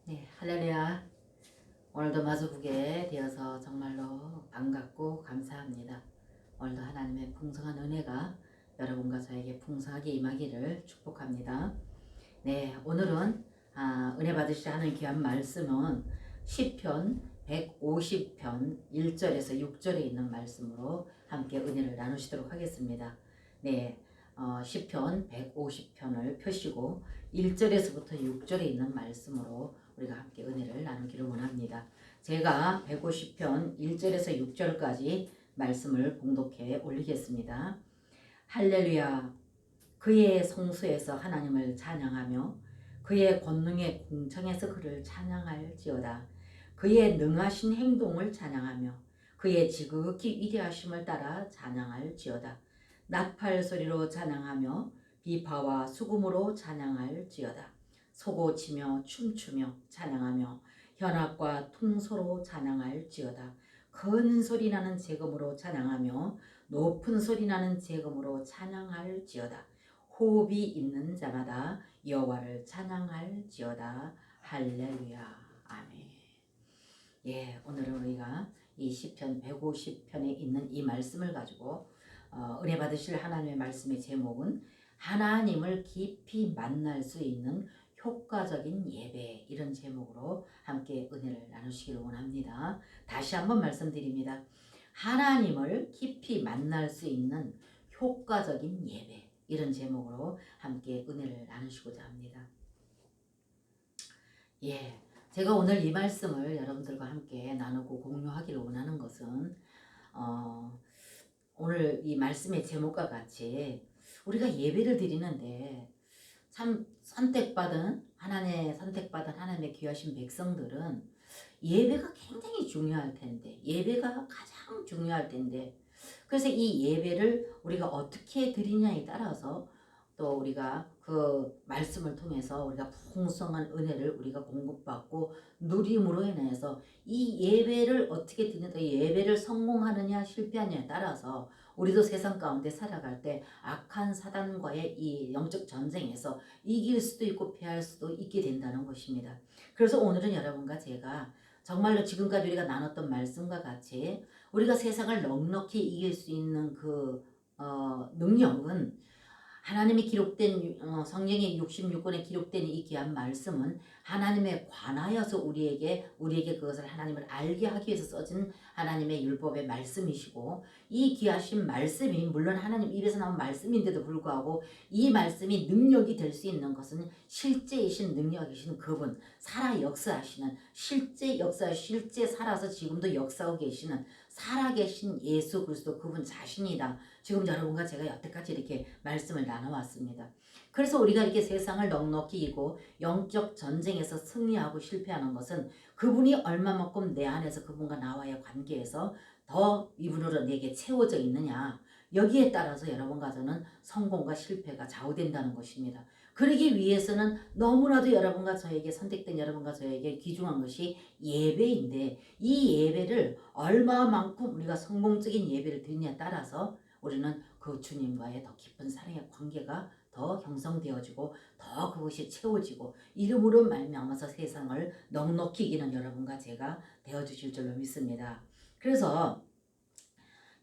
네, 할렐루야. 오늘도 마주보게 되어서 정말로 반갑고 감사합니다. 오늘도 하나님의 풍성한 은혜가 여러분과 저에게 풍성하게 임하기를 축복합니다. 네, 오늘은 은혜 받으시자 하는 귀한 말씀은 시편 150편 1절에서 6절에 있는 말씀으로 함께 은혜를 나누시도록 하겠습니다. 네, 시편 150편을 펴시고 1절에서부터 6절에 있는 말씀으로 우리가 함께 은혜를 나누기를 원합니다. 제가 150편 1절에서 6절까지 말씀을 봉독해 올리겠습니다. 할렐루야. 그의 성소에서 하나님을 찬양하며 그의 권능의 궁창에서 그를 찬양할지어다. 그의 능하신 행동을 찬양하며 그의 지극히 위대하심을 따라 찬양할지어다. 나팔 소리로 찬양하며 비파와 수금으로 찬양할지어다. 소고치며 춤추며 찬양하며 현악과 통소로 찬양할지어다. 큰 소리 나는 제금으로 찬양하며 높은 소리 나는 제금으로 찬양할지어다. 호흡이 있는 자마다 여호와를 찬양할지어다. 할렐루야. 아멘. 예, 오늘은 우리가 이 시편 150편에 있는 이 말씀을 가지고 은혜 받으실 하나님의 말씀의 제목은 하나님을 깊이 만날 수 있는 효과적인 예배, 이런 제목으로 함께 은혜를 나누시기를 원합니다. 다시 한번 말씀드립니다. 하나님을 깊이 만날 수 있는 효과적인 예배, 이런 제목으로 함께 은혜를 나누시고자 합니다. 예, 제가 오늘 이 말씀을 여러분들과 함께 나누고 공유하기를 원하는 것은 오늘 이 말씀의 제목과 같이 우리가 예배를 드리는데 참 선택받은 하나님의 귀하신 백성들은 예배가 굉장히 중요할 텐데, 예배가 가장 중요할 텐데, 그래서 이 예배를 우리가 어떻게 드리냐에 따라서 또 우리가 그 말씀을 통해서 우리가 풍성한 은혜를 우리가 공급받고 누림으로 인해서 이 예배를 어떻게 드리냐, 예배를 성공하느냐 실패하느냐에 따라서 우리도 세상 가운데 살아갈 때 악한 사단과의 이 영적 전쟁에서 이길 수도 있고 패할 수도 있게 된다는 것입니다. 그래서 오늘은 여러분과 제가 정말로 지금까지 우리가 나눴던 말씀과 같이 우리가 세상을 넉넉히 이길 수 있는 그 능력은 하나님이 기록된 성경의 66권에 기록된 이 귀한 말씀은 하나님에 관하여서 우리에게 그것을 하나님을 알게 하기 위해서 써진 하나님의 율법의 말씀이시고, 이 귀하신 말씀이 물론 하나님 입에서 나온 말씀인데도 불구하고 이 말씀이 능력이 될 수 있는 것은 실제이신 능력이신 그분, 살아 역사하시는, 실제 살아서 지금도 역사하고 계시는 살아계신 예수 그리스도, 그분 자신이다. 지금 여러분과 제가 여태까지 이렇게 말씀을 나눠왔습니다. 그래서 우리가 이렇게 세상을 넉넉히 이고 영적 전쟁에서 승리하고 실패하는 것은 그분이 얼마만큼 내 안에서 그분과 나와의 관계에서 더 이분으로 내게 채워져 있느냐, 여기에 따라서 여러분과 저는 성공과 실패가 좌우된다는 것입니다. 그러기 위해서는 너무나도 여러분과 저에게, 선택된 여러분과 저에게 귀중한 것이 예배인데, 이 예배를 얼마만큼 우리가 성공적인 예배를 드리냐에 따라서 우리는 그 주님과의 더 깊은 사랑의 관계가 더 형성되어지고 더 그것이 채워지고 이름으로 말미암아서 세상을 넉넉히 이기는 여러분과 제가 되어주실 줄로 믿습니다. 그래서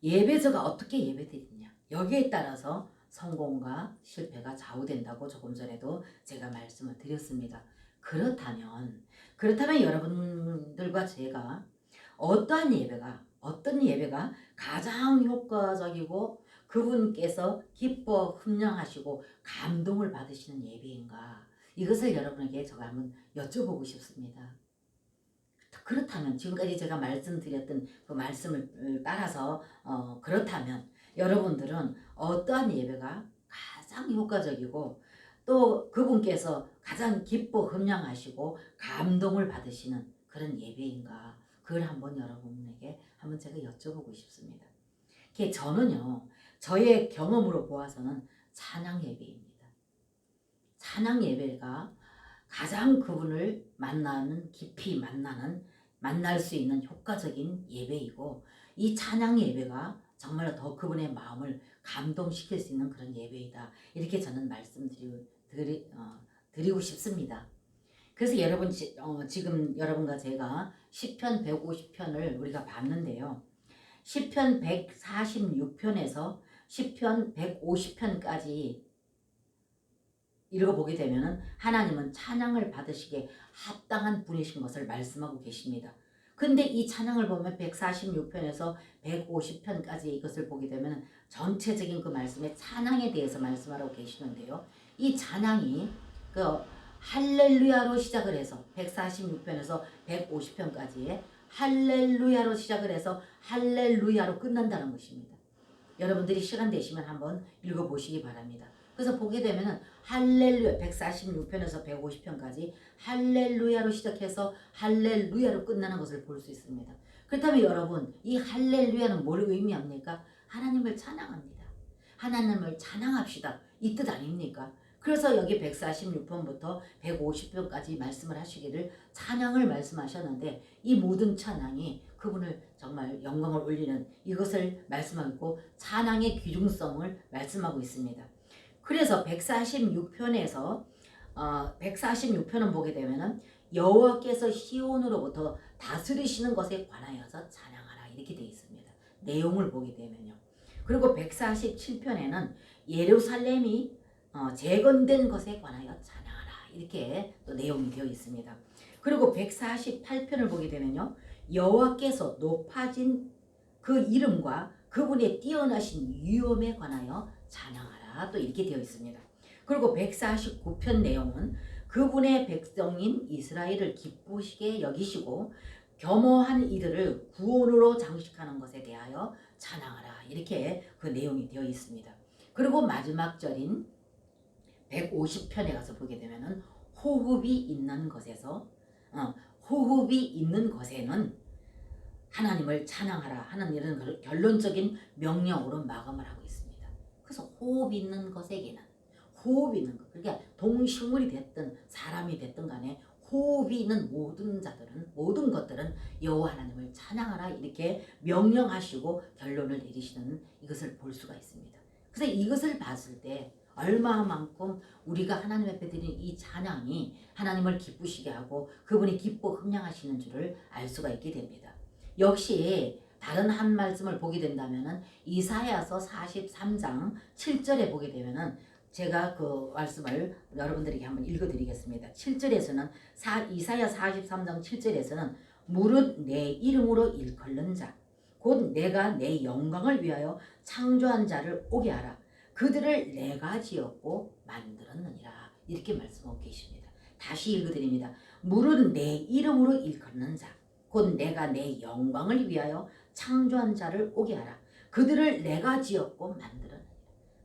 예배자가 어떻게 예배드리냐, 여기에 따라서 성공과 실패가 좌우된다고 조금 전에도 제가 말씀을 드렸습니다. 그렇다면 여러분들과 제가 어떤 예배가 가장 효과적이고 그분께서 기뻐 흠령하시고 감동을 받으시는 예배인가, 이것을 여러분에게 제가 한번 여쭤보고 싶습니다. 그렇다면 지금까지 제가 말씀드렸던 그 말씀을 따라서 그렇다면 여러분들은 어떠한 예배가 가장 효과적이고 또 그분께서 가장 기뻐 흠령하시고 감동을 받으시는 그런 예배인가, 그걸 한번 여러분에게 한번 제가 여쭤보고 싶습니다. 저는요, 저의 경험으로 보아서는 찬양 예배입니다. 찬양 예배가 가장 그분을 깊이 만날 수 있는 효과적인 예배이고, 이 찬양 예배가 정말로 더 그분의 마음을 감동시킬 수 있는 그런 예배이다. 이렇게 저는 말씀드리고 싶습니다. 그래서 여러분 지금 여러분과 제가 시편 150편을 우리가 봤는데요. 시편 146편에서 시편 150편까지 읽어보게 되면 하나님은 찬양을 받으시기에 합당한 분이신 것을 말씀하고 계십니다. 근데 이 찬양을 보면 146편에서 150편까지 이것을 보게 되면 전체적인 그 말씀에 찬양에 대해서 말씀하고 계시는데요. 이 찬양이 그 할렐루야로 시작을 해서 146편에서 150편까지 할렐루야로 시작을 해서 할렐루야로 끝난다는 것입니다. 여러분들이 시간 되시면 한번 읽어보시기 바랍니다. 그래서 보게 되면은 할렐루야 146편에서 150편까지 할렐루야로 시작해서 할렐루야로 끝나는 것을 볼 수 있습니다. 그렇다면 여러분 이 할렐루야는 뭘 의미합니까? 하나님을 찬양합니다. 하나님을 찬양합시다. 이 뜻 아닙니까? 그래서 여기 146편부터 150편까지 말씀을 하시기를 찬양을 말씀하셨는데 이 모든 찬양이 그분을 정말 영광을 올리는 이것을 말씀하고 찬양의 귀중성을 말씀하고 있습니다. 그래서 146편에서 146편은 보게 되면은 여호와께서 시온으로부터 다스리시는 것에 관하여서 찬양하라 이렇게 되어 있습니다. 내용을 보게 되면요. 그리고 147편에는 예루살렘이 재건된 것에 관하여 찬양하라 이렇게 또 내용이 되어 있습니다. 그리고 148편을 보게 되면요. 여호와께서 높아진 그 이름과 그분의 뛰어나신 위엄에 관하여 찬양하라 또 이렇게 되어 있습니다. 그리고 149편 내용은 그분의 백성인 이스라엘을 기쁘시게 여기시고 겸허한 이들을 구원으로 장식하는 것에 대하여 찬양하라 이렇게 그 내용이 되어 있습니다. 그리고 마지막 절인 150편에 가서 보게 되면은 호흡이 있는 것에서 호흡이 있는 것에는 하나님을 찬양하라 하는 이런 결론적인 명령으로 마감을 하고 있습니다. 그래서 호흡 있는 것에게는 호흡 있는 것 그러니까 동식물이 됐든 사람이 됐든 간에 호흡이 있는 모든 자들은 모든 것들은 여호와 하나님을 찬양하라 이렇게 명령하시고 결론을 내리시는 이것을 볼 수가 있습니다. 그래서 이것을 봤을 때 얼마만큼 우리가 하나님 앞에 드리는 이 찬양이 하나님을 기쁘시게 하고 그분이 기뻐 흠양하시는 줄을 알 수가 있게 됩니다. 역시 다른 한 말씀을 보게 된다면은 이사야서 43장 7절에 보게 되면은 제가 그 말씀을 여러분들에게 한번 읽어드리겠습니다. 7절에서는 이사야 43장 7절에서는 무릇 내 이름으로 일컫는 자 곧 내가 내 영광을 위하여 창조한 자를 오게 하라. 그들을 내가 지었고 만들었느니라. 이렇게 말씀하고 계십니다. 다시 읽어드립니다. 무릇 내 이름으로 일컫는 자 곧 내가 내 영광을 위하여 창조한 자를 오게 하라. 그들을 내가 지었고 만들었느니라.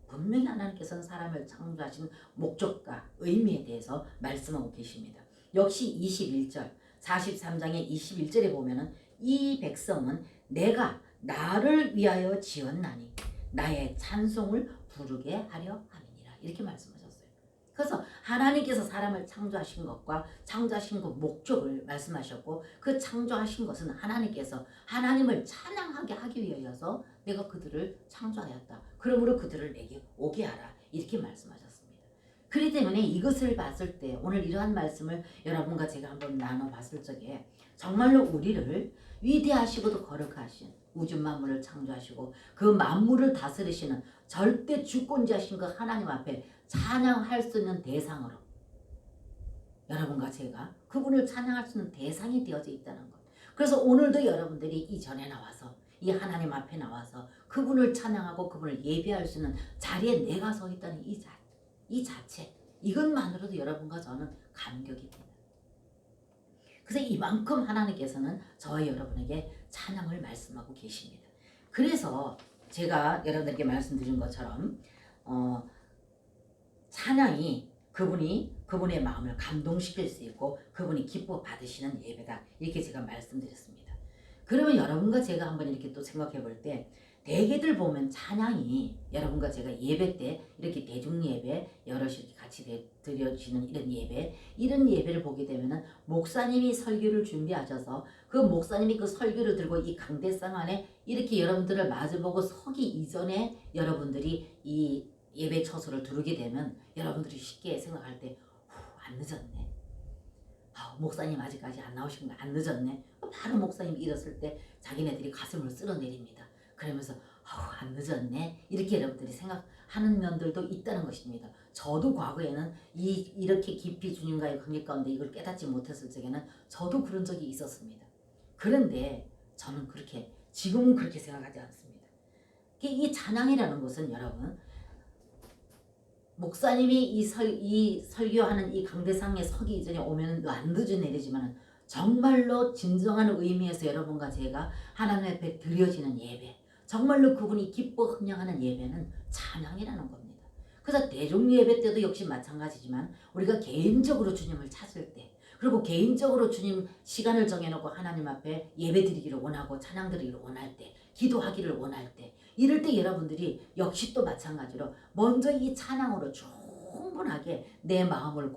분명히 하나님께서는 사람을 창조하신 목적과 의미에 대해서 말씀하고 계십니다. 역시 21절 43장의 21절에 보면은 이 백성은 내가 나를 위하여 지었나니 나의 찬송을 부르게 하려 함이니라. 이렇게 말씀하셨어요. 그래서 하나님께서 사람을 창조하신 것과 창조하신 그 목적을 말씀하셨고 그 창조하신 것은 하나님께서 하나님을 찬양하게 하기 위하여서 내가 그들을 창조하였다. 그러므로 그들을 내게 오게 하라. 이렇게 말씀하셨습니다. 그렇기 때문에 이것을 봤을 때 오늘 이러한 말씀을 여러분과 제가 한번 나눠봤을 적에 정말로 우리를 위대하시고도 거룩하신 우주 만물을 창조하시고 그 만물을 다스리시는 절대 주권자신 그 하나님 앞에 찬양할 수 있는 대상으로 여러분과 제가 그분을 찬양할 수 있는 대상이 되어져 있다는 것. 그래서 오늘도 여러분들이 이 전에 나와서 이 하나님 앞에 나와서 그분을 찬양하고 그분을 예배할 수 있는 자리에 내가 서 있다는 이 자체 이것만으로도 여러분과 저는 감격이 됩니다. 그래서 이만큼 하나님께서는 저와 여러분에게 찬양을 말씀하고 계십니다. 그래서 제가 여러분들에게 말씀드린 것처럼 찬양이 그분의 마음을 감동시킬 수 있고 그분이 기뻐 받으시는 예배다. 이렇게 제가 말씀드렸습니다. 그러면 여러분과 제가 한번 이렇게 또 생각해 볼 때 대개들 보면 찬양이 여러분과 제가 예배 때 이렇게 대중예배 여럿이 같이 드려지는 이런 예배를 보게 되면은 목사님이 설교를 준비하셔서 그 목사님이 그 설교를 들고 이 강대상 안에 이렇게 여러분들을 마주보고 서기 이전에 여러분들이 이 예배 처소를 두르게 되면 여러분들이 쉽게 생각할 때 안 늦었네. 목사님 아직까지 안 나오신 거 안 늦었네. 바로 목사님이 일었을 때 자기네들이 가슴을 쓸어내립니다. 그러면서 안 늦었네 이렇게 여러분들이 생각하는 면들도 있다는 것입니다. 저도 과거에는 이렇게 깊이 주님과의 관계 가운데 이걸 깨닫지 못했을 적에는 저도 그런 적이 있었습니다. 그런데 저는 지금은 그렇게 생각하지 않습니다. 이 찬양이라는 것은 여러분, 목사님이 이 설교하는 이 강대상에 서기 이전에 오면 안 늦은 일이지만 정말로 진정한 의미에서 여러분과 제가 하나님 앞에 드려지는 예배, 정말로 그분이 기뻐 흥량하는 예배는 찬양이라는 겁니다. 그래서 대종 예배 때도 역시 마찬가지지만 우리가 개인적으로 주님을 찾을 때, 그리고 개인적으로 주님 시간을 정해놓고 하나님 앞에 예배 드리기를 원하고 찬양 드리기를 원할 때, 기도하기를 원할 때, 이럴 때 여러분들이 역시 또 마찬가지로 먼저 이 찬양으로 충분하게 내 마음을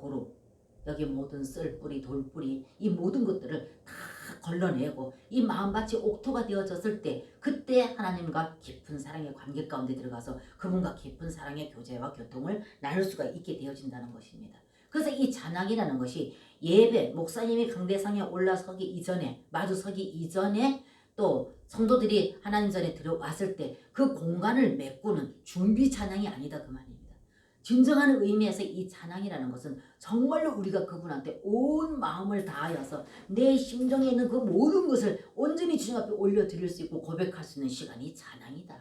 여기 모든 쓸뿌리 돌뿌리 이 모든 것들을 다 걸러내고 이 마음밭이 옥토가 되어졌을 때, 그때 하나님과 깊은 사랑의 관계 가운데 들어가서 그분과 깊은 사랑의 교제와 교통을 나눌 수가 있게 되어진다는 것입니다. 그래서 이 찬양이라는 것이 예배, 목사님이 강대상에 올라서기 이전에, 마주서기 이전에 또 성도들이 하나님 전에 들어왔을 때 그 공간을 메꾸는 준비 찬양이 아니다 그 말입니다. 진정한 의미에서 이 찬양이라는 것은 정말로 우리가 그분한테 온 마음을 다하여서 내 심정에 있는 그 모든 것을 온전히 주님 앞에 올려드릴 수 있고 고백할 수 있는 시간이 찬양이다.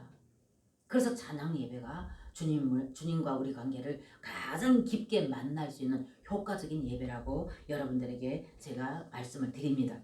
그래서 찬양 예배가 주님과 우리 관계를 가장 깊게 만날 수 있는 효과적인 예배라고 여러분들에게 제가 말씀을 드립니다.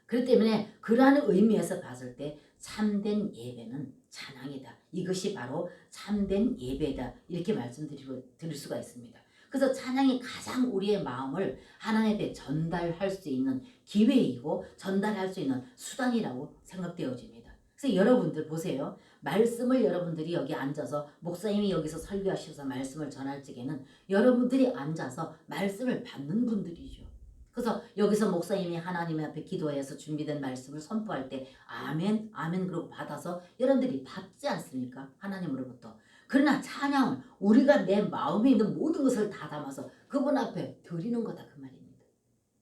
그렇기 때문에 그러한 의미에서 봤을 때 참된 예배는 찬양이다. 이것이 바로 참된 예배다. 이렇게 말씀드릴 수가 있습니다. 그래서 찬양이 가장 우리의 마음을 하나님께 전달할 수 있는 기회이고 전달할 수 있는 수단이라고 생각되어집니다. 그래서 여러분들 보세요. 말씀을 여러분들이 여기 앉아서 목사님이 여기서 설교하셔서 말씀을 전할 적에는 여러분들이 앉아서 말씀을 받는 분들이죠. 그래서 여기서 목사님이 하나님 앞에 기도해서 준비된 말씀을 선포할 때 아멘 아멘 그러고 받아서 여러분들이 받지 않습니까? 하나님으로부터. 그러나 찬양은 우리가 내 마음에 있는 모든 것을 다 담아서 그분 앞에 드리는 거다 그 말입니다.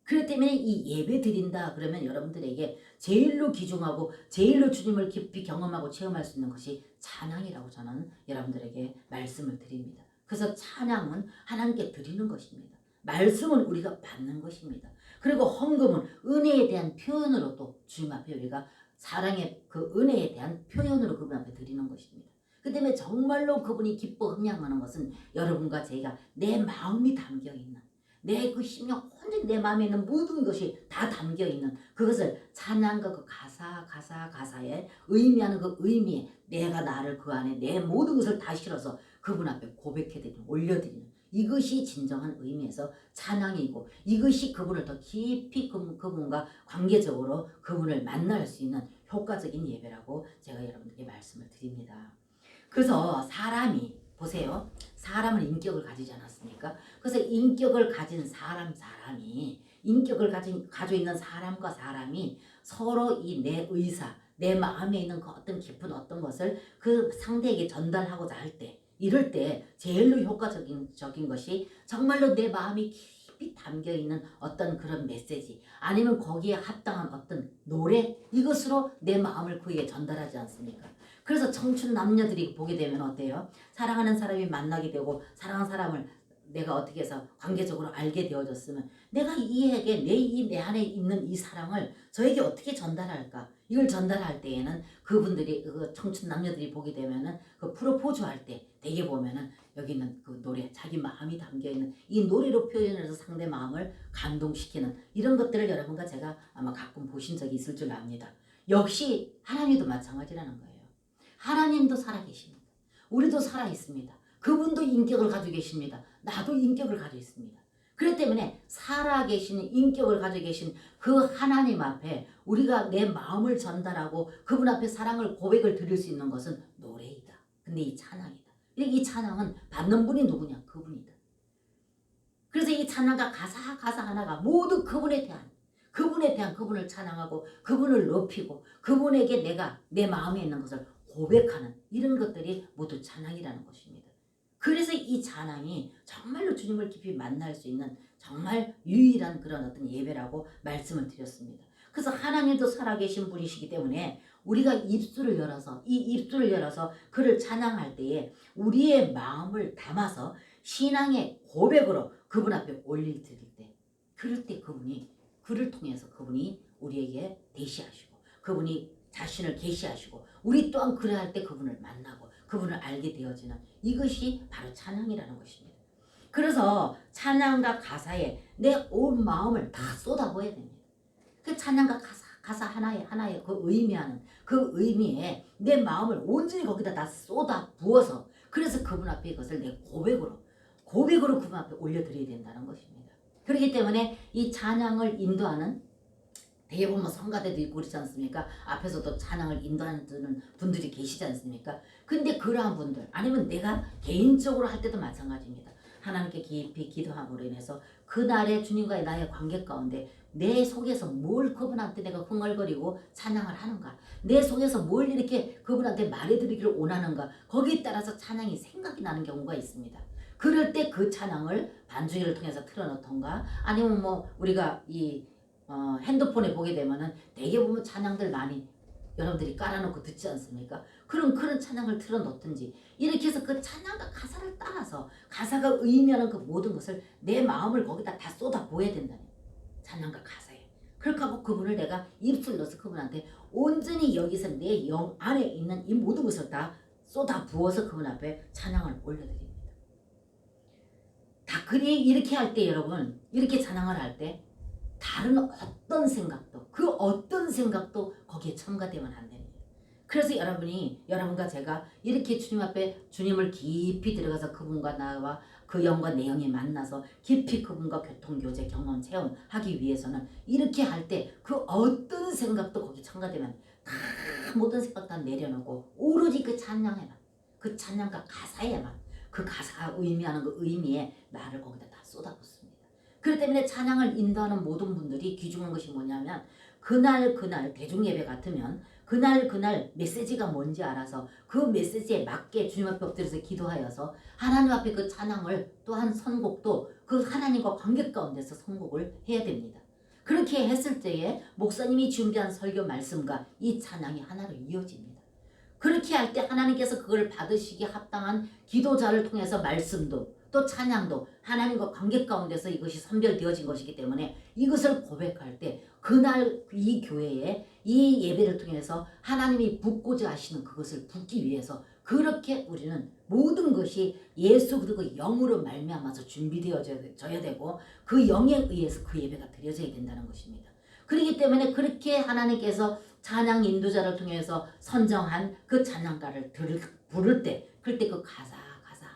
그렇기 때문에 이 예배 드린다 그러면 여러분들에게 제일로 귀중하고 제일로 주님을 깊이 경험하고 체험할 수 있는 것이 찬양이라고 저는 여러분들에게 말씀을 드립니다. 그래서 찬양은 하나님께 드리는 것입니다. 말씀은 우리가 받는 것입니다. 그리고 헌금은 은혜에 대한 표현으로 또 주님 앞에 우리가 사랑의 그 은혜에 대한 표현으로 그분 앞에 드리는 것입니다. 그 때문에 정말로 그분이 기뻐 흥양하는 것은 여러분과 제가 내 마음이 담겨있는 내 그 심령 온전히 내 마음에 있는 모든 것이 다 담겨있는 그것을 찬양과 그 가사에 의미하는 그 의미에 내가 나를 그 안에 내 모든 것을 다 실어서 그분 앞에 고백해드리는 올려드리는 이것이 진정한 의미에서 찬양이고 이것이 그분을 더 깊이 그분과 관계적으로 그분을 만날 수 있는 효과적인 예배라고 제가 여러분들께 말씀을 드립니다. 그래서 사람이 보세요. 사람은 인격을 가지지 않았습니까? 그래서 인격을 가진 사람이 인격을 가지고 있는 사람과 사람이 서로 이 내 의사, 내 마음에 있는 그 어떤 깊은 어떤 것을 그 상대에게 전달하고자 할 때 이럴 때 제일로 효과적인 것이 정말로 내 마음이 깊이 담겨있는 어떤 그런 메시지 아니면 거기에 합당한 어떤 노래 이것으로 내 마음을 그에게 전달하지 않습니까? 그래서 청춘 남녀들이 보게 되면 어때요? 사랑하는 사람이 만나게 되고 사랑하는 사람을 내가 어떻게 해서 관계적으로 알게 되어졌으면 내가 이에게 내 안에 있는 이 사랑을 저에게 어떻게 전달할까? 이걸 전달할 때에는 그분들이 그 청춘 남녀들이 보게 되면은 그 프로포즈 할 때 대개 보면은 여기는 그 노래 자기 마음이 담겨 있는 이 노래로 표현해서 상대 마음을 감동시키는 이런 것들을 여러분과 제가 아마 가끔 보신 적이 있을 줄 압니다. 역시 하나님도 마찬가지라는 거예요. 하나님도 살아계십니다. 우리도 살아있습니다. 그분도 인격을 가지고 계십니다. 나도 인격을 가지고 있습니다. 그렇기 때문에 살아계시는 인격을 가지고 계신 그 하나님 앞에 우리가 내 마음을 전달하고 그분 앞에 사랑을 고백을 드릴 수 있는 것은 노래이다. 근데 이 찬양이다. 이 찬양은 받는 분이 누구냐? 그분이다. 그래서 이 찬양과 가사 하나가 모두 그분에 대한 그분을 찬양하고 그분을 높이고 그분에게 내가 내 마음에 있는 것을 고백하는 이런 것들이 모두 찬양이라는 것입니다. 그래서 이 찬양이 정말로 주님을 깊이 만날 수 있는 정말 유일한 그런 어떤 예배라고 말씀을 드렸습니다. 그래서 하나님도 살아계신 분이시기 때문에 우리가 입술을 열어서 이 입술을 열어서 그를 찬양할 때에 우리의 마음을 담아서 신앙의 고백으로 그분 앞에 올릴 드릴 때, 그럴 때 그분이 그를 통해서 그분이 우리에게 대시하시고 그분이 자신을 계시하시고 우리 또한 그래야 할 때 그분을 만나고 그분을 알게 되어지는 이것이 바로 찬양이라는 것입니다. 그래서 찬양과 가사에 내 온 마음을 다 쏟아부어야 됩니다. 그 찬양과 가사 하나에 그 의미하는 그 의미에 내 마음을 온전히 거기다 다 쏟아 부어서 그래서 그분 앞에 이것을 내 고백으로 그분 앞에 올려드려야 된다는 것입니다. 그렇기 때문에 이 찬양을 인도하는 대개 보면 성가대도 있고 그렇지 않습니까? 앞에서도 찬양을 인도하는 분들이 계시지 않습니까? 근데 그러한 분들 아니면 내가 개인적으로 할 때도 마찬가지입니다. 하나님께 깊이 기도함으로 인해서 그날의 주님과의 나의 관계 가운데 내 속에서 뭘 그분한테 내가 흥얼거리고 찬양을 하는가, 내 속에서 뭘 이렇게 그분한테 말해드리기를 원하는가, 거기에 따라서 찬양이 생각이 나는 경우가 있습니다. 그럴 때 그 찬양을 반주기를 통해서 틀어놓던가 아니면 뭐 우리가 이 핸드폰에 보게 되면은 대개 보면 찬양들 많이 여러분들이 깔아놓고 듣지 않습니까? 그런 찬양을 틀어놓든지 이렇게 해서 그 찬양과 가사를 따라서 가사가 의미하는 그 모든 것을 내 마음을 거기다 다 쏟아 부어야 된다는 찬양과 가사에. 그렇게 하고 그분을 내가 입술 넣어서 그분한테 온전히 여기서 내 영 안에 있는 이 모든 것을 다 쏟아 부어서 그분 앞에 찬양을 올려드립니다. 다 그리 이렇게 할 때 여러분 이렇게 찬양을 할 때 다른 어떤 생각도 그 어떤 생각도 거기에 첨가되면 안 됩니다. 그래서 여러분과 제가 이렇게 주님 앞에 주님을 깊이 들어가서 그분과 나와 그 영과 내 영이 만나서 깊이 그분과 교통교제 경험 체험하기 위해서는 이렇게 할 때 그 어떤 생각도 거기 첨가되면 다 모든 생각 다 내려놓고 오로지 그 찬양에만 그 찬양과 가사에만 그 가사가 의미하는 그 의미에 나를 거기다 다 쏟아붓습니다. 그렇기 때문에 찬양을 인도하는 모든 분들이 귀중한 것이 뭐냐면 그날 대중예배 같으면 그날 메시지가 뭔지 알아서 그 메시지에 맞게 주님 앞에 엎드려서 기도하여서 하나님 앞에 그 찬양을 또한 선곡도 그 하나님과 관계 가운데서 선곡을 해야 됩니다. 그렇게 했을 때에 목사님이 준비한 설교 말씀과 이 찬양이 하나로 이어집니다. 그렇게 할 때 하나님께서 그걸 받으시기에 합당한 기도자를 통해서 말씀도 또 찬양도 하나님과 관계 가운데서 이것이 선별되어진 것이기 때문에 이것을 고백할 때 그날 이 교회에 이 예배를 통해서 하나님이 붓고자 하시는 그것을 붓기 위해서 그렇게 우리는 모든 것이 예수 그리고 영으로 말미암아서 준비되어져야 되고 그 영에 의해서 그 예배가 드려져야 된다는 것입니다. 그렇기 때문에 그렇게 하나님께서 찬양 인도자를 통해서 선정한 그 찬양가를 부를 때 그럴 때 그 가사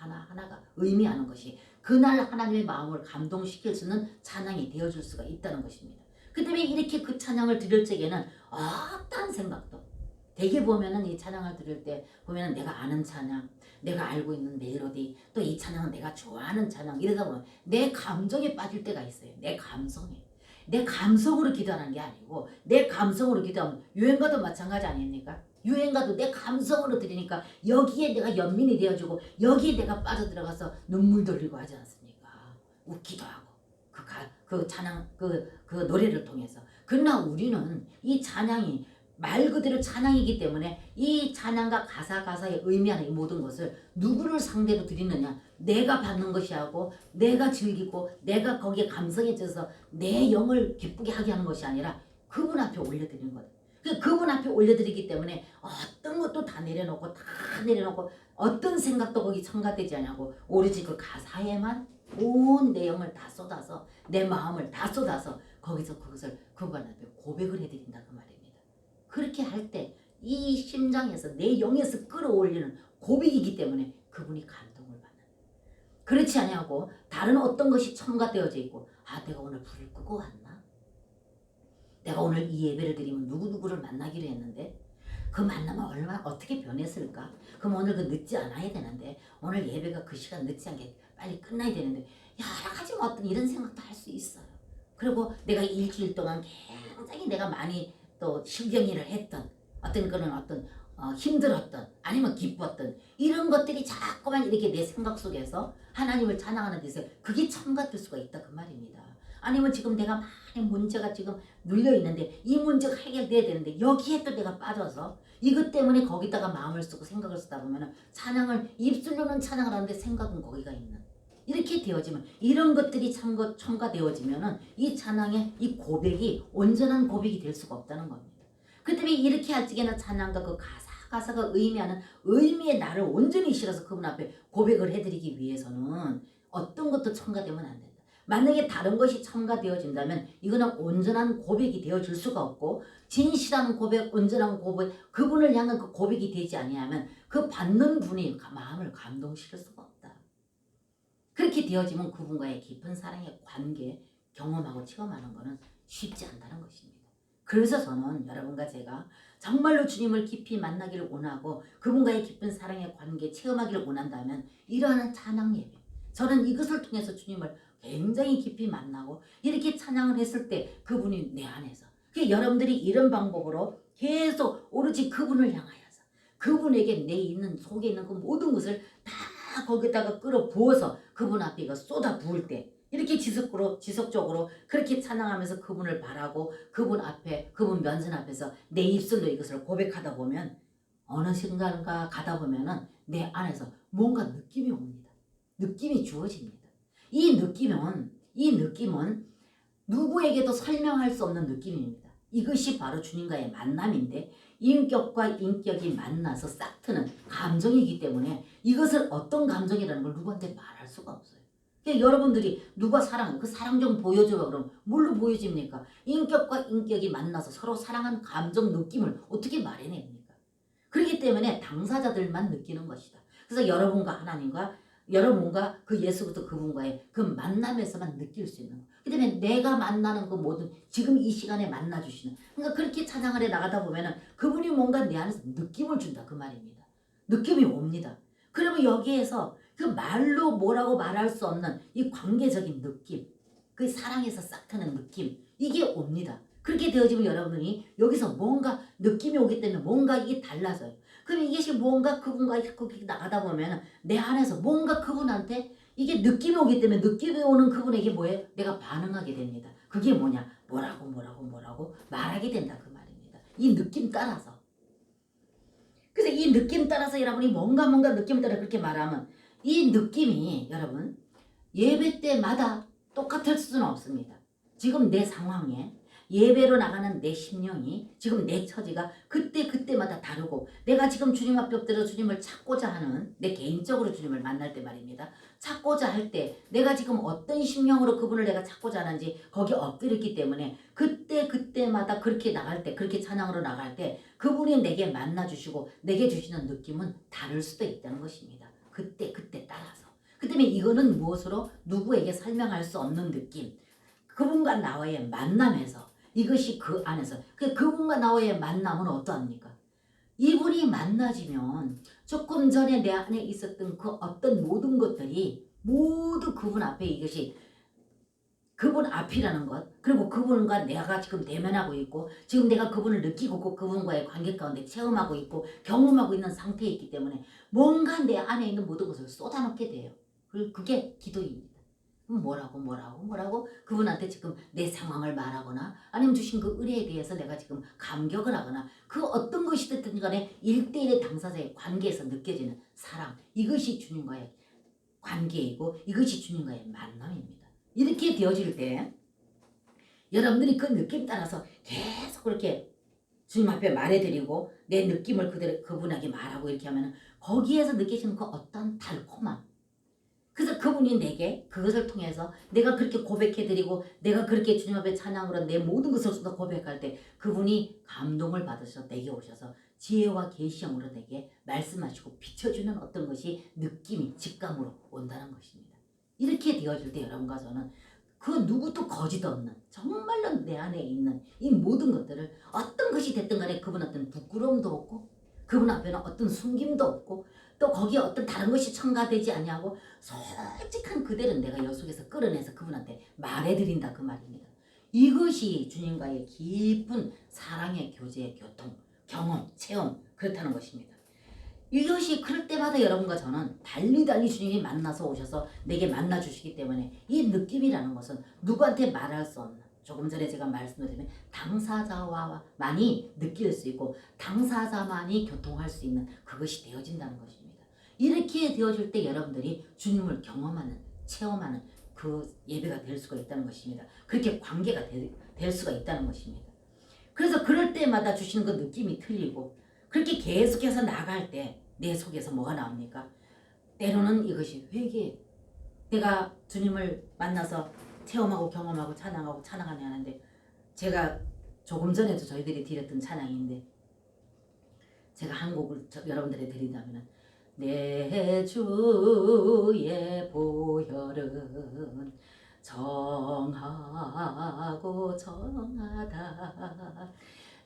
하나하나가 의미하는 것이 그날 하나님의 마음을 감동시킬 수 있는 찬양이 되어줄 수가 있다는 것입니다. 그 때문에 이렇게 그 찬양을 드릴 적에는 어떠한 생각도 대개 보면은 이 찬양을 들을 때 보면은 내가 아는 찬양, 내가 알고 있는 멜로디, 또 이 찬양은 내가 좋아하는 찬양 이러다 보면 내 감정에 빠질 때가 있어요. 내 감성으로 기도하는 게 아니고 내 감성으로 기도하면 유행가도 마찬가지 아닙니까? 유행가도 내 감성으로 들으니까 여기에 내가 연민이 되어주고 여기에 내가 빠져들어가서 눈물도 흘리고 하지 않습니까? 웃기도 하고 그 찬양 그 노래를 통해서. 그러나 우리는 이 찬양이 말 그대로 찬양이기 때문에 이 찬양과 가사에 의미하는 이 모든 것을 누구를 상대로 드리느냐, 내가 받는 것이 하고 내가 즐기고 내가 거기에 감성해져서 내 영을 기쁘게 하게 하는 것이 아니라 그분 앞에 올려드리는 것. 그분 앞에 올려드리기 때문에 어떤 것도 다 내려놓고 어떤 생각도 거기 첨가되지 않냐고 오로지 그 가사에만 온 내용을 다 쏟아서 내 마음을 다 쏟아서 거기서 그것을 그분 앞에 고백을 해드린다 그 말입니다. 그렇게 할 때 이 심장에서 내 영에서 끌어올리는 고백이기 때문에 그분이 감동을 받는. 그렇지 않냐고 다른 어떤 것이 첨가되어져 있고 내가 오늘 불을 끄고 왔나? 내가 오늘 이 예배를 드리면 누구누구를 만나기로 했는데 그 만나면 얼마나 어떻게 변했을까? 그럼 오늘 그 늦지 않아야 되는데 오늘 예배가 그 시간 늦지 않게 빨리 끝나야 되는데 여러 가지 뭐 어떤 이런 생각도 할 수 있어요. 그리고 내가 일주일 동안 굉장히 내가 많이 또 신경일을 했던 어떤 그런 힘들었던 아니면 기뻤던 이런 것들이 자꾸만 이렇게 내 생각 속에서 하나님을 찬양하는 데서 그게 첨가될 수가 있다 그 말입니다. 아니면 지금 내가 많은 문제가 지금 눌려 있는데 이 문제가 해결돼야 되는데 여기에 또 내가 빠져서 이것 때문에 거기다가 마음을 쓰고 생각을 쓰다 보면 찬양을 입술로는 찬양을 하는데 생각은 거기가 있는 이렇게 되어지면 이런 것들이 첨가되어지면은 이 찬양의 이 고백이 온전한 고백이 될 수가 없다는 겁니다. 그 때문에 이렇게 할 적에는 찬양과 그 가사가 의미하는 의미의 나를 온전히 실어서 그분 앞에 고백을 해드리기 위해서는 어떤 것도 첨가되면 안 된다. 만약에 다른 것이 첨가되어진다면 이거는 온전한 고백이 되어질 수가 없고 진실한 고백, 온전한 고백, 그분을 향한 그 고백이 되지 아니하면 그 받는 분이 마음을 감동시킬 수가 없다. 그렇게 되어지면 그분과의 깊은 사랑의 관계 경험하고 체험하는 것은 쉽지 않다는 것입니다. 그래서 저는 여러분과 제가 정말로 주님을 깊이 만나기를 원하고 그분과의 깊은 사랑의 관계 체험하기를 원한다면 이러한 찬양 예배, 저는 이것을 통해서 주님을 굉장히 깊이 만나고 이렇게 찬양을 했을 때 그분이 내 안에서 여러분들이 이런 방법으로 계속 오로지 그분을 향하여서 그분에게 내 있는 속에 있는 그 모든 것을 다 거기다가 끌어 부어서 그분 앞에 이거 쏟아 부을 때 이렇게 지속적으로 그렇게 찬양하면서 그분을 바라고 그분 앞에 그분 면전 앞에서 내 입술로 이것을 고백하다 보면 어느 순간가 가다 보면은 내 안에서 뭔가 느낌이 옵니다. 느낌이 주어집니다. 이 느낌은 누구에게도 설명할 수 없는 느낌입니다. 이것이 바로 주님과의 만남인데 인격과 인격이 만나서 싹트는 감정이기 때문에 이것을 어떤 감정이라는 걸 누구한테 말할 수가 없어요. 그러니까 여러분들이 누가 그 사랑 좀 보여줘요. 그럼 뭘로 보여집니까? 인격과 인격이 만나서 서로 사랑하는 감정 느낌을 어떻게 말해냅니까? 그렇기 때문에 당사자들만 느끼는 것이다. 그래서 여러분과 그 예수부터 그분과의 그 만남에서만 느낄 수 있는 거. 그 다음에 내가 만나는 그 모든 지금 이 시간에 만나주시는 그러니까 그렇게 찬양을 해 나가다 보면은 그분이 뭔가 내 안에서 느낌을 준다 그 말입니다. 느낌이 옵니다. 그러면 여기에서 그 말로 뭐라고 말할 수 없는 이 관계적인 느낌, 그 사랑에서 싹 트는 느낌 이게 옵니다. 그렇게 되어지면 여러분이 여기서 뭔가 느낌이 오기 때문에 뭔가 이게 달라져요. 그럼 이것이 뭔가 그분과 그렇게 나가다 보면 내 안에서 뭔가 그분한테 이게 느낌이 오기 때문에 느낌이 오는 그분에게 뭐예요? 내가 반응하게 됩니다. 그게 뭐냐? 뭐라고 말하게 된다 그 말입니다. 이 느낌 따라서. 그래서 이 느낌 따라서 여러분이 뭔가 느낌 따라 그렇게 말하면 이 느낌이 여러분 예배 때마다 똑같을 수는 없습니다. 지금 내 상황에 예배로 나가는 내 심령이 지금 내 처지가 그때마다 다르고 내가 지금 주님 앞에 엎드려 주님을 찾고자 하는 내 개인적으로 주님을 만날 때 말입니다. 찾고자 할 때 내가 지금 어떤 심령으로 그분을 내가 찾고자 하는지 거기 엎드렸기 때문에 그때마다 그렇게 나갈 때 그렇게 찬양으로 나갈 때 그분이 내게 만나주시고 내게 주시는 느낌은 다를 수도 있다는 것입니다. 그때 따라서. 그 때문에 이거는 무엇으로 누구에게 설명할 수 없는 느낌 그분과 나와의 만남에서 이것이 그 안에서 그분과 나와의 만남은 어떠합니까? 이분이 만나지면 조금 전에 내 안에 있었던 그 어떤 모든 것들이 모두 그분 앞에 이것이 그분 앞이라는 것 그리고 그분과 내가 지금 대면하고 있고 지금 내가 그분을 느끼고 그분과의 관계 가운데 체험하고 있고 경험하고 있는 상태에 있기 때문에 뭔가 내 안에 있는 모든 것을 쏟아놓게 돼요. 그게 기도입니다. 뭐라고 그분한테 지금 내 상황을 말하거나 아니면 주신 그 은혜에 대해서 내가 지금 감격을 하거나 그 어떤 것이 됐든 간에 1대1의 당사자의 관계에서 느껴지는 사랑 이것이 주님과의 관계이고 이것이 주님과의 만남입니다. 이렇게 되어질 때 여러분들이 그 느낌 따라서 계속 그렇게 주님 앞에 말해드리고 내 느낌을 그대로 그분에게 말하고 이렇게 하면 거기에서 느끼시는 그 어떤 달콤함 그래서 그분이 내게 그것을 통해서 내가 그렇게 고백해드리고 내가 그렇게 주님 앞에 찬양으로 내 모든 것을 쏟아 고백할 때 그분이 감동을 받으셔서 내게 오셔서 지혜와 계시형으로 내게 말씀하시고 비춰주는 어떤 것이 느낌이 직감으로 온다는 것입니다. 이렇게 되어질 때 여러분과 저는 그 누구도 거짓 없는 정말로 내 안에 있는 이 모든 것들을 어떤 것이 됐든 간에 그분 어떤 부끄러움도 없고 그분 앞에는 어떤 숨김도 없고 또 거기에 어떤 다른 것이 첨가되지 아니하고 솔직한 그대로 내가 여 속에서 끌어내서 그분한테 말해드린다 그 말입니다. 이것이 주님과의 깊은 사랑의 교제, 교통, 경험, 체험 그렇다는 것입니다. 이것이 그럴 때마다 여러분과 저는 달리 주님이 만나서 오셔서 내게 만나 주시기 때문에 이 느낌이라는 것은 누구한테 말할 수 없는, 조금 전에 제가 말씀드리면 당사자와만이 느낄 수 있고 당사자만이 교통할 수 있는 그것이 되어진다는 것입니다. 이렇게 되어질 때 여러분들이 주님을 경험하는, 체험하는 그 예배가 될 수가 있다는 것입니다. 그렇게 관계가 될 수가 있다는 것입니다. 그래서 그럴 때마다 주시는 그 느낌이 틀리고, 그렇게 계속해서 나갈 때 내 속에서 뭐가 나옵니까? 때로는 이것이 회개, 내가 주님을 만나서 체험하고 경험하고 찬양하네 하는데, 제가 조금 전에도 저희들이 드렸던 찬양인데, 제가 한 곡을 여러분들에 드린다면, 내 주의 보혈은 정하고 정하다,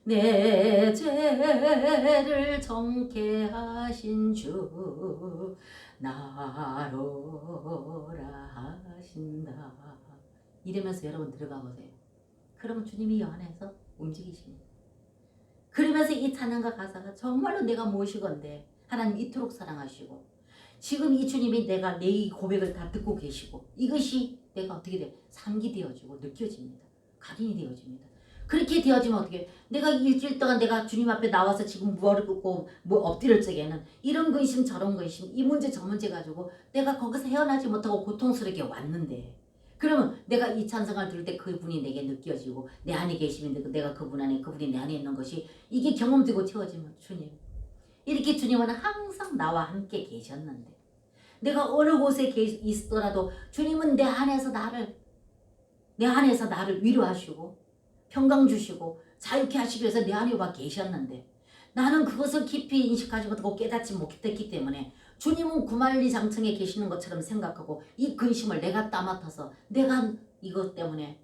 내 죄를 정케 하신 주 나로라 하신다. 이러면서 여러분 들어가 보세요. 그러면 주님이 여 안에서 움직이십니다. 그러면서 이 찬양과 가사가 정말로 내가 무엇이건데 하나님 이토록 사랑하시고, 지금 이 주님이 내가 내 이 고백을 다 듣고 계시고, 이것이 내가 어떻게 돼? 상기되어지고 느껴집니다. 각인이 되어집니다. 그렇게 되어지면 어떻게, 내가 일주일 동안 내가 주님 앞에 나와서 지금 무얼을 굽고 뭐 엎드릴 적에는 이런 근심 저런 근심, 이 문제 저 문제 가지고 내가 거기서 헤어나지 못하고 고통스럽게 왔는데, 그러면 내가 이 찬송을 들을 때 그분이 내게 느껴지고 내 안에 계시는데 내가 그분 안에, 그분이 내 안에 있는 것이 이게 경험되고 채워지면, 주님, 이렇게 주님은 항상 나와 함께 계셨는데, 내가 어느 곳에 있더라도 주님은 내 안에서 나를 위로하시고 평강 주시고 자유케 하시기 위해서 내 안에 와 계셨는데, 나는 그것을 깊이 인식하지 못하고 깨닫지 못했기 때문에 주님은 구만리장청에 계시는 것처럼 생각하고 이 근심을 내가 따맡아서 내가 이것 때문에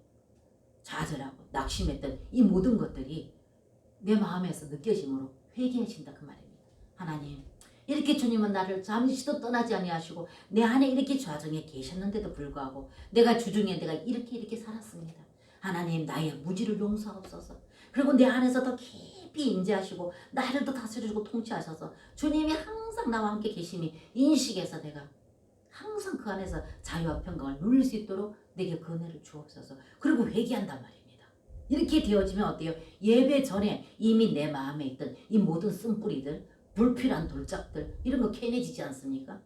좌절하고 낙심했던 이 모든 것들이 내 마음에서 느껴짐으로 회개하신다 그 말입니다. 하나님, 이렇게 주님은 나를 잠시도 떠나지 아니하시고 내 안에 이렇게 좌정에 계셨는데도 불구하고 내가 주중에 내가 이렇게 살았습니다. 하나님, 나의 무지를 용서하옵소서. 그리고 내 안에서 더 깊이 임재하시고 나를 더 다스려주고 통치하셔서 주님이 항상 나와 함께 계심이 인식해서 내가 항상 그 안에서 자유와 평강을 누릴 수 있도록 내게 그 은혜를 주옵소서. 그리고 회개한단 말입니다. 이렇게 되어지면 어때요? 예배 전에 이미 내 마음에 있던 이 모든 쓴뿌리들, 불필요한 돌짝들, 이런 거 캐내지지 않습니까?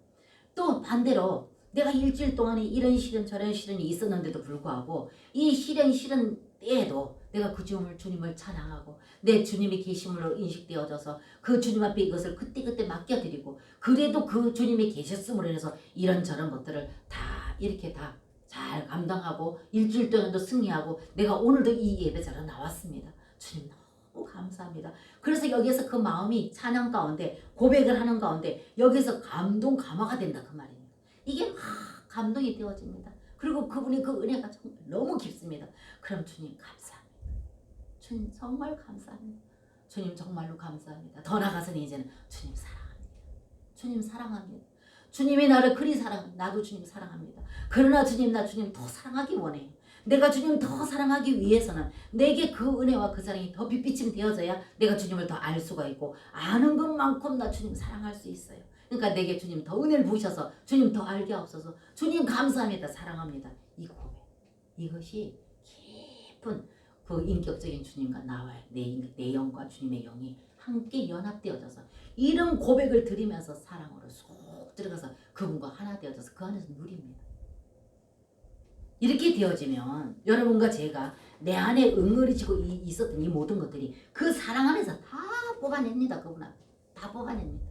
또 반대로 내가 일주일 동안에 이런 시련 저런 시련이 있었는데도 불구하고 이 시련 때에도 내가 그 주님을 찬양하고 내 주님이 계심으로 인식되어져서 그 주님 앞에 이것을 그때그때 맡겨드리고, 그래도 그 주님이 계셨음으로 인해서 이런저런 것들을 다 이렇게 다 잘 감당하고 일주일 동안도 승리하고 내가 오늘도 이 예배자로 나왔습니다. 주님 너무 감사합니다. 그래서 여기에서 그 마음이 찬양 가운데 고백을 하는 가운데 여기서 감화가 된다 그 말입니다. 이게 막 감동이 되어집니다. 그리고 그분의 그 은혜가 정말 너무 깊습니다. 그럼 주님 감사합니다. 주님 정말 감사합니다. 주님 정말로 감사합니다. 더 나아가서는 이제는 주님 사랑합니다. 주님 사랑합니다. 주님이 나를 그리 나도 주님 사랑합니다. 그러나 주님, 나 주님 더 사랑하기 원해요. 내가 주님 더 사랑하기 위해서는 내게 그 은혜와 그 사랑이 더 빛비침 되어져야 내가 주님을 더 알 수가 있고, 아는 것만큼 나 주님 사랑할 수 있어요. 그러니까 내게 주님 더 은혜를 부으셔서 주님 더 알게 하옵소서. 주님 감사합니다. 사랑합니다. 이 고백, 이것이 깊은 그 인격적인 주님과 나와의 내 영과 주님의 영이 함께 연합되어져서 이런 고백을 드리면서 사랑으로 쏙 들어가서 그분과 하나 되어져서 그 안에서 누립니다. 이렇게 되어지면 여러분과 제가 내 안에 응어리지고 있었던 이 모든 것들이 그 사랑 안에서 다 뽑아냅니다. 그분 앞에 다 뽑아냅니다.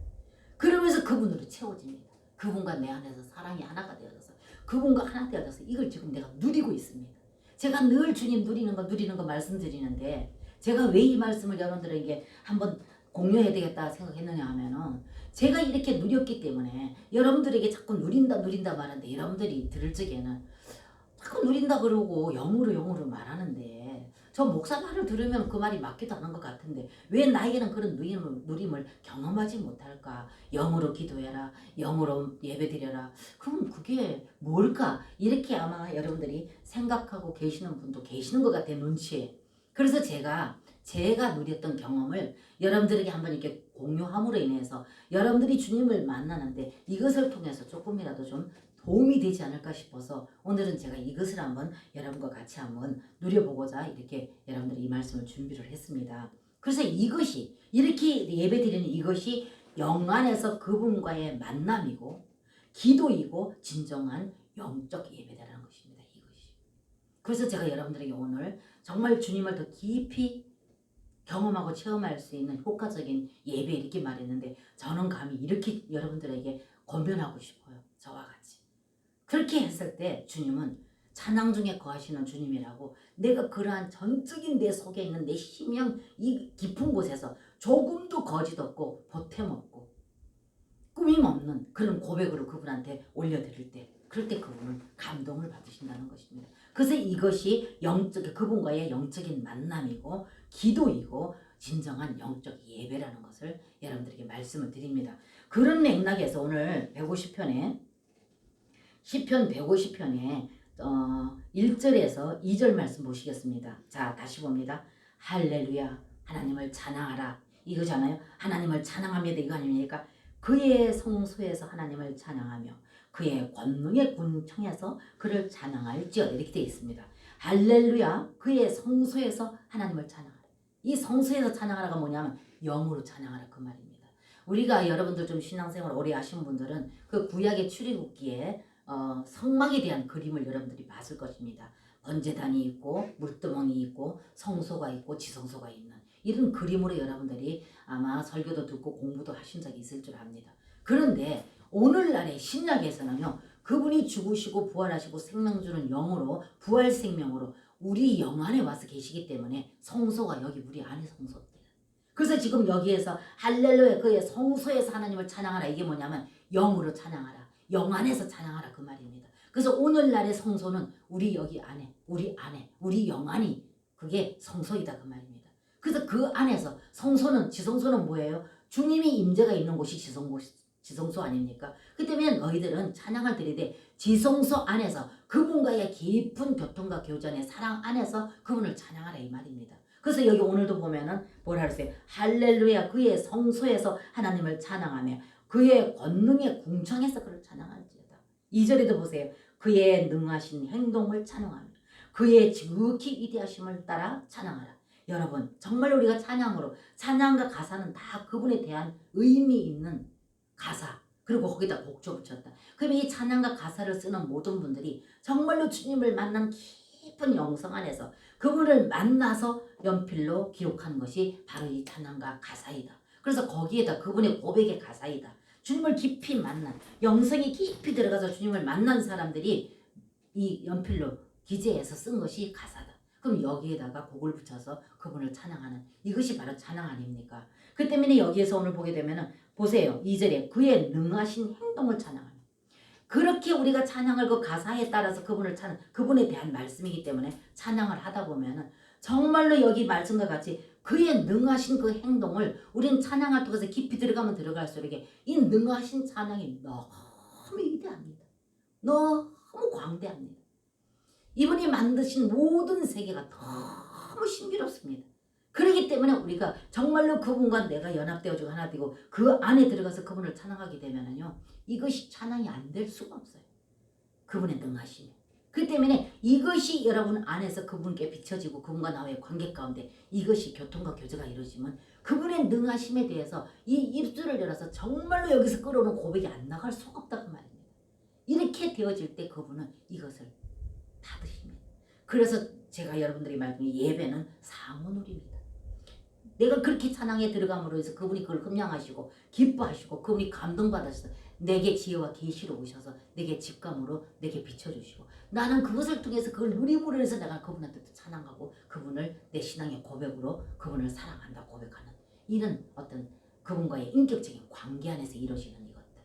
그러면서 그분으로 채워집니다. 그분과 내 안에서 사랑이 하나가 되어져서 그분과 하나 되어져서 이걸 지금 내가 누리고 있습니다. 제가 늘 주님 누리는 거 말씀드리는데, 제가 왜 이 말씀을 여러분들에게 한번 공유해야 되겠다 생각했느냐 하면은, 제가 이렇게 누렸기 때문에 여러분들에게 자꾸 누린다 말하는데, 여러분들이 들을 적에는 자꾸 누린다 그러고 영으로 말하는데, 저 목사 말을 들으면 그 말이 맞기도 하는 것 같은데 왜 나에게는 그런 누림을 경험하지 못할까? 영으로 기도해라, 영으로 예배드려라. 그럼 그게 뭘까? 이렇게 아마 여러분들이 생각하고 계시는 분도 계시는 것 같아요, 눈치에. 그래서 제가 제가 누렸던 경험을 여러분들에게 한번 이렇게 공유함으로 인해서 여러분들이 주님을 만나는데 이것을 통해서 조금이라도 좀 도움이 되지 않을까 싶어서 오늘은 제가 이것을 한번 여러분과 같이 한번 누려보고자 이렇게 여러분들이 이 말씀을 준비를 했습니다. 그래서 이것이 이렇게 예배드리는 이것이 영 안에서 그분과의 만남이고 기도이고 진정한 영적 예배다라는 것입니다. 이것이. 그래서 제가 여러분들에게 오늘 정말 주님을 더 깊이 경험하고 체험할 수 있는 효과적인 예배 이렇게 말했는데 저는 감히 이렇게 여러분들에게 권면하고 싶어요. 저와 같이. 그렇게 했을 때 주님은 찬양 중에 거하시는 주님이라고 내가 그러한 전적인 내 속에 있는 내 심령 이 깊은 곳에서 조금도 거짓 없고 보탬 없고 꾸밈 없는 그런 고백으로 그분한테 올려드릴 때 그럴 때 그분은 감동을 받으신다는 것입니다. 그래서 이것이 그분과의 영적인 만남이고 기도이고 진정한 영적 예배라는 것을 여러분들에게 말씀을 드립니다. 그런 맥락에서 오늘 150편에 시편 150편에 1절에서 2절 말씀 보시겠습니다. 자, 다시 봅니다. 할렐루야 하나님을 찬양하라 이거잖아요. 하나님을 찬양합니다 이거 아닙니까? 그의 성소에서 하나님을 찬양하며 그의 권능의 군청에서 그를 찬양할지어다 이렇게 되어 있습니다. 할렐루야 그의 성소에서 하나님을 찬양하라. 이 성소에서 찬양하라가 뭐냐면 영으로 찬양하라 그 말입니다. 우리가 여러분들 좀 신앙생활 오래 하신 분들은 그 구약의 출애굽기에 성막에 대한 그림을 여러분들이 봤을 것입니다. 번제단이 있고 물두멍이 있고 성소가 있고 지성소가 있는 이런 그림으로 여러분들이 아마 설교도 듣고 공부도 하신 적이 있을 줄 압니다. 그런데 오늘날의 신약에서는요. 그분이 죽으시고 부활하시고 생명 주는 영으로 부활 생명으로 우리 영 안에 와서 계시기 때문에 성소가 여기 우리 안에 성소입니다. 그래서 지금 여기에서 할렐루야 그의 성소에서 하나님을 찬양하라 이게 뭐냐면 영으로 찬양하라. 영 안에서 찬양하라 그 말입니다. 그래서 오늘날의 성소는 우리 여기 안에 우리 영 안이 그게 성소이다 그 말입니다. 그래서 그 안에서 지성소는 뭐예요? 주님이 임재가 있는 곳이 지성소 아닙니까? 그 때문에 너희들은 찬양을 드리되 지성소 안에서 그분과의 깊은 교통과 교전의 사랑 안에서 그분을 찬양하라 이 말입니다. 그래서 여기 오늘도 보면은 뭐라 그랬어요? 할렐루야 그의 성소에서 하나님을 찬양하며 그의 권능의 궁창에서 그를 찬양할지어다. 2절에도 보세요. 그의 능하신 행동을 찬양하며 그의 지극히 위대하심을 따라 찬양하라. 여러분 정말 우리가 찬양과 가사는 다 그분에 대한 의미 있는 가사 그리고 거기다 곡조 붙였다. 그러면 이 찬양과 가사를 쓰는 모든 분들이 정말로 주님을 만난 깊은 영성 안에서 그분을 만나서 연필로 기록한 것이 바로 이 찬양과 가사이다. 그래서 거기에다 그분의 고백의 가사이다. 주님을 깊이 만난 영성이 깊이 들어가서 주님을 만난 사람들이 이 연필로 기재해서 쓴 것이 가사다. 그럼 여기에다가 곡을 붙여서 그분을 찬양하는 이것이 바로 찬양 아닙니까? 그 때문에 여기에서 오늘 보게 되면은 보세요. 2절에 그의 능하신 행동을 찬양하는 그렇게 우리가 찬양을 그 가사에 따라서 그분에 대한 말씀이기 때문에 찬양을 하다 보면은 정말로 여기 말씀과 같이 그의 능하신 그 행동을 우리는 찬양을 통해서 깊이 들어가면 들어갈수록 이 능하신 찬양이 너무 위대합니다. 너무 광대합니다. 이분이 만드신 모든 세계가 너무 신비롭습니다. 그렇기 때문에 우리가 정말로 그분과 내가 연합되어지고 하나 되고 그 안에 들어가서 그분을 찬양하게 되면은요. 이것이 찬양이 안 될 수가 없어요. 그분의 능하심이. 그 때문에 이것이 여러분 안에서 그분께 비춰지고 그분과 나와의 관계 가운데 이것이 교통과 교제가 이루어지면 그분의 능하심에 대해서 이 입술을 열어서 정말로 여기서 끌어오는 고백이 안 나갈 수가 없다 그 말입니다. 이렇게 되어질 때 그분은 이것을 받으십니다. 그래서 제가 여러분들이 말씀드린 예배는 사모놀이입니다. 내가 그렇게 찬양에 들어감으로 해서 그분이 그걸 흠양하시고 기뻐하시고 그분이 감동받으셔서 내게 지혜와 계시로 오셔서 내게 직감으로 내게 비춰주시고 나는 그것을 통해서 그걸 누림으로 해서 내가 그분한테 찬양하고 그분을 내 신앙의 고백으로 그분을 사랑한다 고백하는 이런 어떤 그분과의 인격적인 관계 안에서 이루어지는 이것들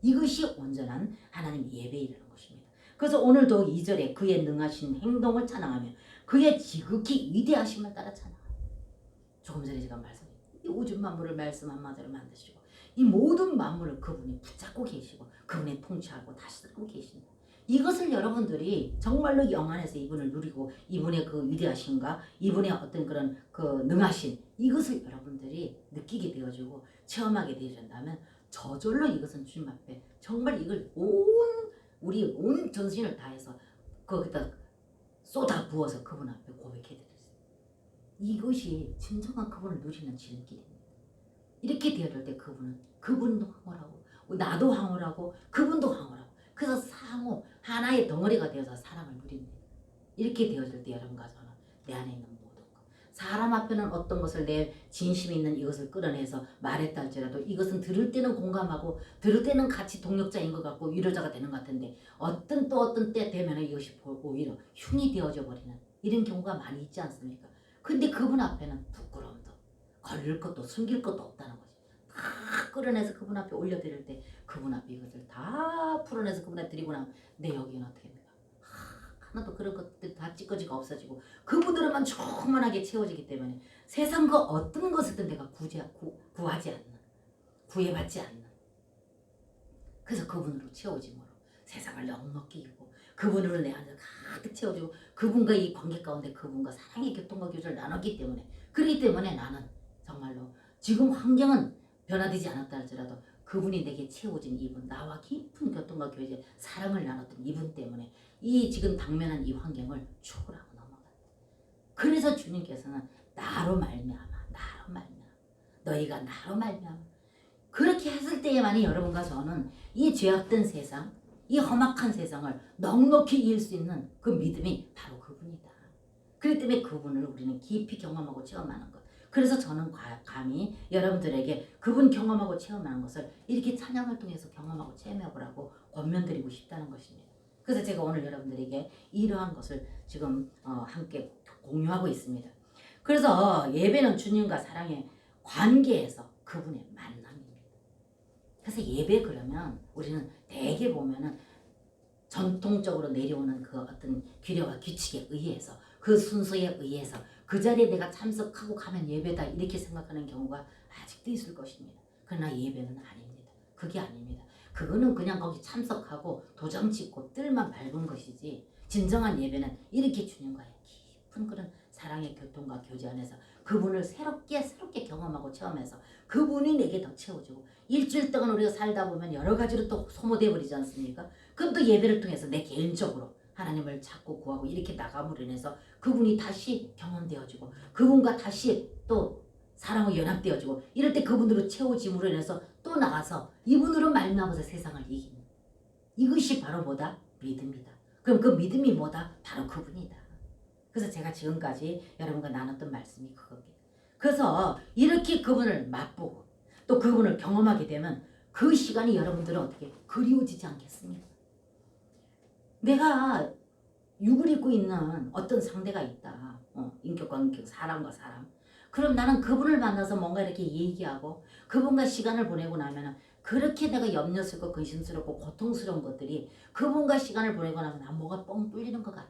이것이 온전한 하나님 예배이라는 것입니다. 그래서 오늘도 2절에 그의 능하신 행동을 찬양하며 그의 지극히 위대하심을 따라 찬양합니다. 조금 전에 제가 말씀드린 이 우주 만물을 말씀 한마디로 만드시고 이 모든 만물을 그분이 붙잡고 계시고 그분이 통치하고 다스리고 계신다. 이것을 여러분들이 정말로 영안에서 이분을 누리고 이분의 그 위대하심과 이분의 어떤 그런 그 능하심 이것을 여러분들이 느끼게 되어주고 체험하게 되어준다면 저절로 이것은 주님 앞에 정말 이걸 우리 온 전신을 다해서 거기다 쏟아 부어서 그분 앞에 고백해드렸어요. 이것이 진정한 그분을 누리는 지름길입니다. 이렇게 되어질 때 그분도 황홀하고 나도 황홀하고 그분도 황홀하고 그래서 상호 하나의 덩어리가 되어서 사랑을 누립니다. 이렇게 되어질 때 여러분과 저는 내 안에 있는 모든 것 사람 앞에는 어떤 것을 내 진심 있는 이것을 끌어내서 말했다 할지라도 이것은 들을 때는 공감하고 들을 때는 같이 동력자인 것 같고 위로자가 되는 것 같은데 어떤 때 되면 이것이 오히려 흉이 되어져 버리는 이런 경우가 많이 있지 않습니까? 근데 그분 앞에는 부끄러움도 걸릴 것도 숨길 것도 없다는 거지. 다 끌어내서 그분 앞에 올려드릴 때 그분 앞에 이것을 다 풀어내서 그분 앞에 드리고 나면 내 여기는 어떻게 됩니까? 하나도 그런 것들 다 찌꺼지가 없어지고 그분들만 충만하게 채워지기 때문에 세상 그 어떤 것이든 내가 구하지 않는 구애받지 않는 그래서 그분으로 채워짐으로 세상을 넉넉히 이고 그분으로 내 안을 가득 채워주고 그분과 이 관계 가운데 그분과 사랑의 교통과 교제를 나눴기 때문에 그렇기 때문에 나는 정말로 지금 환경은 변화되지 않았다 할지라도 그분이 내게 채워진 이분 나와 깊은 교통과 교제 사랑을 나눴던 이분 때문에 이 지금 당면한 이 환경을 초월하고 넘어간다. 그래서 주님께서는 나로 말미암아 너희가 나로 말미암아 그렇게 했을 때에만이 여러분과 저는 이 죄악된 세상 이 험악한 세상을 넉넉히 이길 수 있는 그 믿음이 바로 그분이다. 그렇기 때문에 그분을 우리는 깊이 경험하고 체험하는 것. 그래서 저는 감히 여러분들에게 그분 경험하고 체험하는 것을 이렇게 찬양을 통해서 경험하고 체험해보라고 권면드리고 싶다는 것입니다. 그래서 제가 오늘 여러분들에게 이러한 것을 지금 함께 공유하고 있습니다. 그래서 예배는 주님과 사랑의 관계에서 그분의 만남입니다. 그래서 예배 그러면 우리는 대개 보면은 전통적으로 내려오는 그 어떤 규례와 규칙에 의해서 그 순서에 의해서 그 자리에 내가 참석하고 가면 예배다 이렇게 생각하는 경우가 아직도 있을 것입니다. 그러나 예배는 아닙니다. 그게 아닙니다. 그거는 그냥 거기 참석하고 도장 찍고 뜰만 밟은 것이지 진정한 예배는 이렇게 주님과의 깊은 그런 사랑의 교통과 교제 안에서 그분을 새롭게 경험하고 체험해서 그분이 내게 더 채워주고 일주일 동안 우리가 살다 보면 여러 가지로 또 소모돼 버리지 않습니까? 그럼 또 예배를 통해서 내 개인적으로 하나님을 찾고 구하고 이렇게 나감으로 인해서 그분이 다시 경험되어지고 그분과 다시 또 사랑으로 연합되어지고 이럴 때 그분으로 채워짐으로 인해서 또 나가서 이분으로 말미암아서 세상을 이기는 이것이 바로 뭐다? 믿음이다. 그럼 그 믿음이 뭐다? 바로 그분이다. 그래서 제가 지금까지 여러분과 나눴던 말씀이 그겁니다. 그래서 이렇게 그분을 맛보고 또 그분을 경험하게 되면 그 시간이 여러분들은 어떻게 그리워지지 않겠습니까? 내가 육을 입고 있는 어떤 상대가 있다. 인격과 인격, 사람과 사람. 그럼 나는 그분을 만나서 뭔가 이렇게 얘기하고 그분과 시간을 보내고 나면 그렇게 내가 염려스럽고 근심스럽고 고통스러운 것들이 그분과 시간을 보내고 나면 난 뭐가 뻥 뚫리는 것 같아.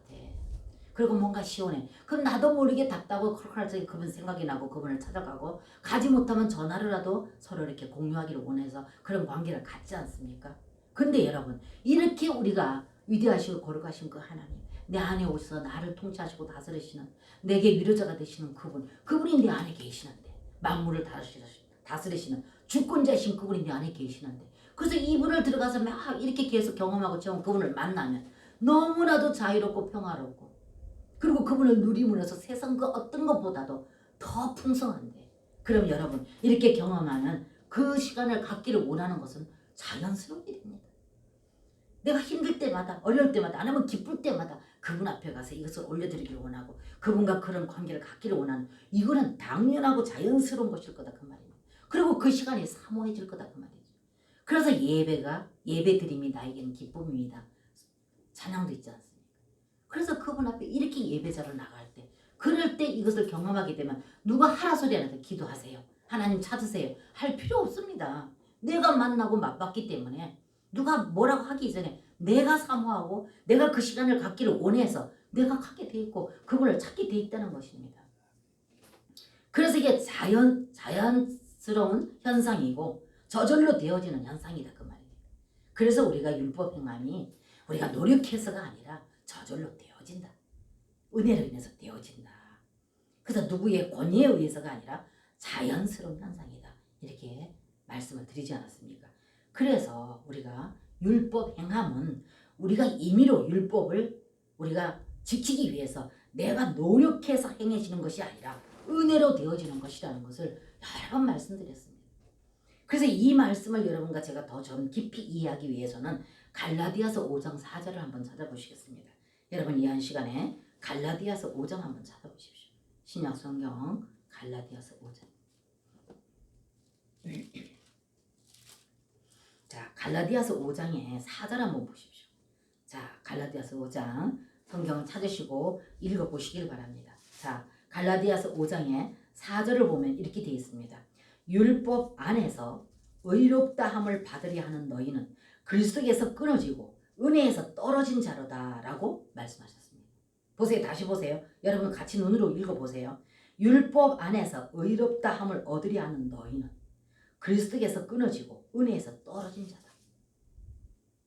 그리고 뭔가 시원해. 그럼 나도 모르게 답답하고 그렇게 그분 생각이 나고 그분을 찾아가고 가지 못하면 전화로라도 서로 이렇게 공유하기를 원해서 그런 관계를 갖지 않습니까? 근데 여러분 이렇게 우리가 위대하시고 거룩하신 그 하나님 내 안에 오셔서 나를 통치하시고 다스리시는 내게 위로자가 되시는 그분이 내 안에 계시는데 만물을 다스리시는 주권자이신 그분이 내 안에 계시는데 그래서 이분을 들어가서 막 이렇게 계속 경험하고 체험 그분을 만나면 너무나도 자유롭고 평화롭고 그리고 그분을 누림으로써 세상 그 어떤 것보다도 더 풍성한데 그럼 여러분 이렇게 경험하는 그 시간을 갖기를 원하는 것은 자연스러운 일입니다. 내가 힘들 때마다 어려울 때마다 아니면 기쁠 때마다 그분 앞에 가서 이것을 올려드리기를 원하고 그분과 그런 관계를 갖기를 원하는 이거는 당연하고 자연스러운 것일 거다 그 말입니다. 그리고 그 시간이 사모해질 거다 그 말이죠. 그래서 예배드림이 나에게는 기쁨입니다. 찬양도 있지 않습니까? 그래서 그분 앞에 이렇게 예배자로 나갈 때 그럴 때 이것을 경험하게 되면 누가 하라 소리 안 해도 기도하세요. 하나님 찾으세요. 할 필요 없습니다. 내가 만나고 맛봤기 때문에 누가 뭐라고 하기 전에 내가 사모하고 내가 그 시간을 갖기를 원해서 내가 갖게 돼 있고 그분을 찾게 돼 있다는 것입니다. 그래서 이게 자연스러운 현상이고 저절로 되어지는 현상이다 그 말이에요. 그래서 우리가 율법 행함이 우리가 노력해서가 아니라 저절로 되어진다. 은혜로 인해서 되어진다. 그래서 누구의 권위에 의해서가 아니라 자연스러운 현상이다. 이렇게 말씀을 드리지 않았습니까? 그래서 우리가 율법 행함은 우리가 임의로 율법을 우리가 지키기 위해서 내가 노력해서 행해지는 것이 아니라 은혜로 되어지는 것이라는 것을 여러 번 말씀드렸습니다. 그래서 이 말씀을 여러분과 제가 더 좀 깊이 이해하기 위해서는 갈라디아서 5장 4절을 한번 찾아보시겠습니다. 여러분 이 한 시간에 갈라디아서 5장 한번 찾아보십시오. 신약 성경 갈라디아서 5장. 자, 갈라디아서 5장에 4절 한번 보십시오. 자, 갈라디아서 5장 성경을 찾으시고 읽어보시길 바랍니다. 자, 갈라디아서 5장에 4절을 보면 이렇게 되어 있습니다. 율법 안에서 의롭다함을 받으려 하는 너희는 그리스도에서 끊어지고 은혜에서 떨어진 자로다 라고 말씀하셨습니다. 보세요. 다시 보세요. 여러분 같이 눈으로 읽어보세요. 율법 안에서 의롭다함을 얻으려 하는 너희는 그리스도에서 끊어지고 은혜에서 떨어진 자다.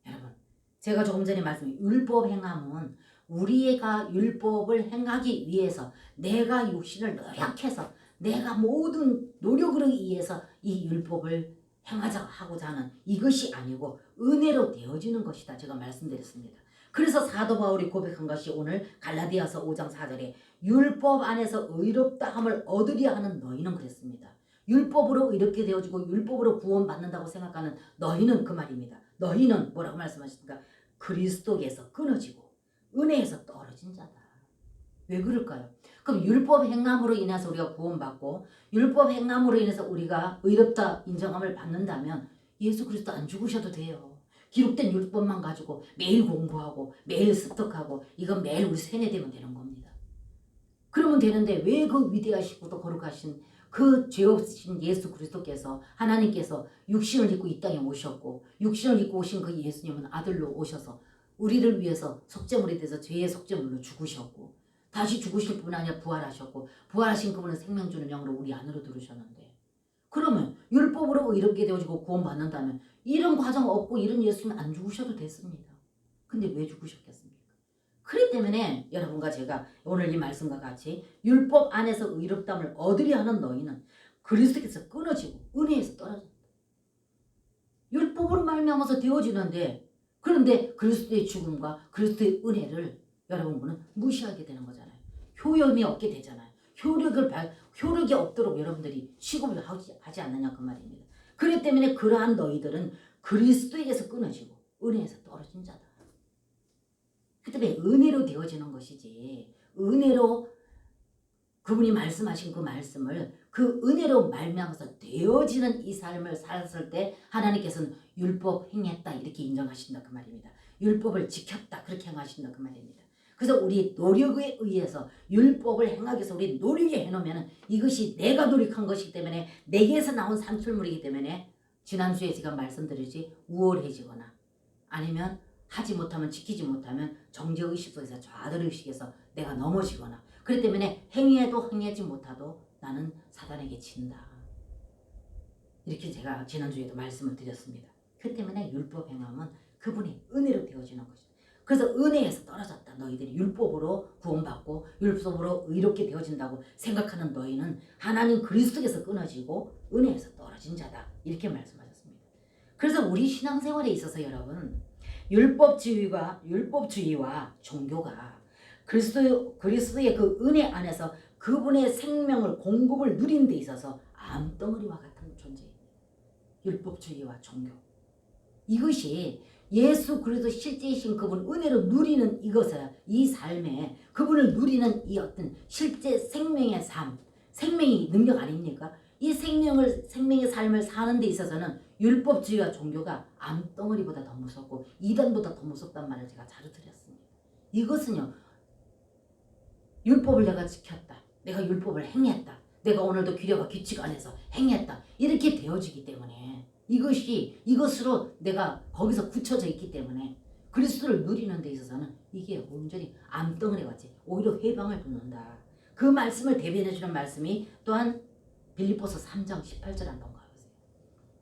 여러분 제가 조금 전에 말씀드린 율법 행함은 우리가 율법을 행하기 위해서 내가 육신을 노력해서 내가 모든 노력으로 의해서 이 율법을 행하자 하고자 하는 이것이 아니고 은혜로 되어지는 것이다. 제가 말씀드렸습니다. 그래서 사도 바울이 고백한 것이 오늘 갈라디아서 5장 4절에 율법 안에서 의롭다함을 얻으려 하는 너희는 그랬습니다. 율법으로 이렇게 되어지고 율법으로 구원받는다고 생각하는 너희는 그 말입니다. 너희는 뭐라고 말씀하십니까? 그리스도에서 끊어지고 은혜에서 떨어진 자다. 왜 그럴까요? 그럼 율법 행함으로 인해서 우리가 구원받고 율법 행함으로 인해서 우리가 의롭다 인정함을 받는다면 예수 그리스도 안 죽으셔도 돼요. 기록된 율법만 가지고 매일 공부하고 매일 습득하고 이건 매일 우리 세뇌되면 되는 겁니다. 그러면 되는데 왜 그 위대하시고 또 거룩하신 그 죄 없으신 예수 그리스도께서 하나님께서 육신을 입고 이 땅에 오셨고 육신을 입고 오신 그 예수님은 아들로 오셔서 우리를 위해서 속죄물이 돼서 죄의 속죄물로 죽으셨고 다시 죽으실 뿐 아니라 부활하셨고 부활하신 그분은 생명 주는 영으로 우리 안으로 들으셨는데 그러면 율법으로 의롭게 되어지고 구원받는다면 이런 과정 없고 이런 예수님 안 죽으셔도 됐습니다. 근데 왜 죽으셨겠습니까? 그렇기 때문에 여러분과 제가 오늘 이 말씀과 같이 율법 안에서 의롭다함을 얻으려 하는 너희는 그리스도께서 끊어지고 은혜에서 떨어진다. 율법으로 말미암아서 되어지는데 그런데 그리스도의 죽음과 그리스도의 은혜를 여러분은 무시하게 되는 거잖아요. 효염이 없게 되잖아요. 효력이 없도록 여러분들이 취급을 하지 않느냐 그 말입니다. 그렇기 때문에 그러한 너희들은 그리스도에게서 끊어지고 은혜에서 떨어진 자다. 그 때문에 은혜로 되어지는 것이지 은혜로 그분이 말씀하신 그 말씀을 그 은혜로 말미암아서 되어지는 이 삶을 살았을 때 하나님께서는 율법 행했다 이렇게 인정하신다 그 말입니다. 율법을 지켰다 그렇게 행하신다 그 말입니다. 그래서 우리 노력에 의해서 율법을 행하기 위해서 우리 노력에 해놓으면 이것이 내가 노력한 것이기 때문에 내게서 나온 산출물이기 때문에 지난주에 제가 말씀드렸지 우월해지거나 아니면 하지 못하면 지키지 못하면 정죄의식 속에서 좌절의식에서 내가 넘어지거나 그렇기 때문에 행위해도 행하지 못하도 나는 사단에게 진다. 이렇게 제가 지난주에도 말씀을 드렸습니다. 그 때문에 율법 행함은 그분의 은혜로 되어지는 것이다. 그래서 은혜에서 떨어졌다. 너희들이 율법으로 구원받고 율법으로 의롭게 되어진다고 생각하는 너희는 하나님 그리스도께서 끊어지고 은혜에서 떨어진 자다. 이렇게 말씀하셨습니다. 그래서 우리 신앙생활에 있어서 여러분 율법주의와 종교가 그리스도의 그 은혜 안에서 그분의 생명을 공급을 누리는 데 있어서 암덩어리와 같은 존재입니다. 율법주의와 종교. 이것이 예수 그리스도 실제이신 그분 은혜로 누리는 이것을 이 삶에 그분을 누리는 이 어떤 실제 생명의 삶, 생명이 능력 아닙니까? 이 생명의 삶을 사는 데 있어서는 율법주의와 종교가 암덩어리보다 더 무섭고 이단보다 더 무섭단 말을 제가 자주 드렸습니다. 이것은요. 율법을 내가 지켰다. 내가 율법을 행했다. 내가 오늘도 규례와 규칙 안에서 행했다. 이렇게 되어지기 때문에 이것으로 내가 거기서 굳혀져 있기 때문에 그리스도를 누리는 데 있어서는 이게 온전히 암덩어리 같이 오히려 회방을 붓는다. 그 말씀을 대변해 주는 말씀이 또한 빌립보서 3장 18절 한번 가보세요.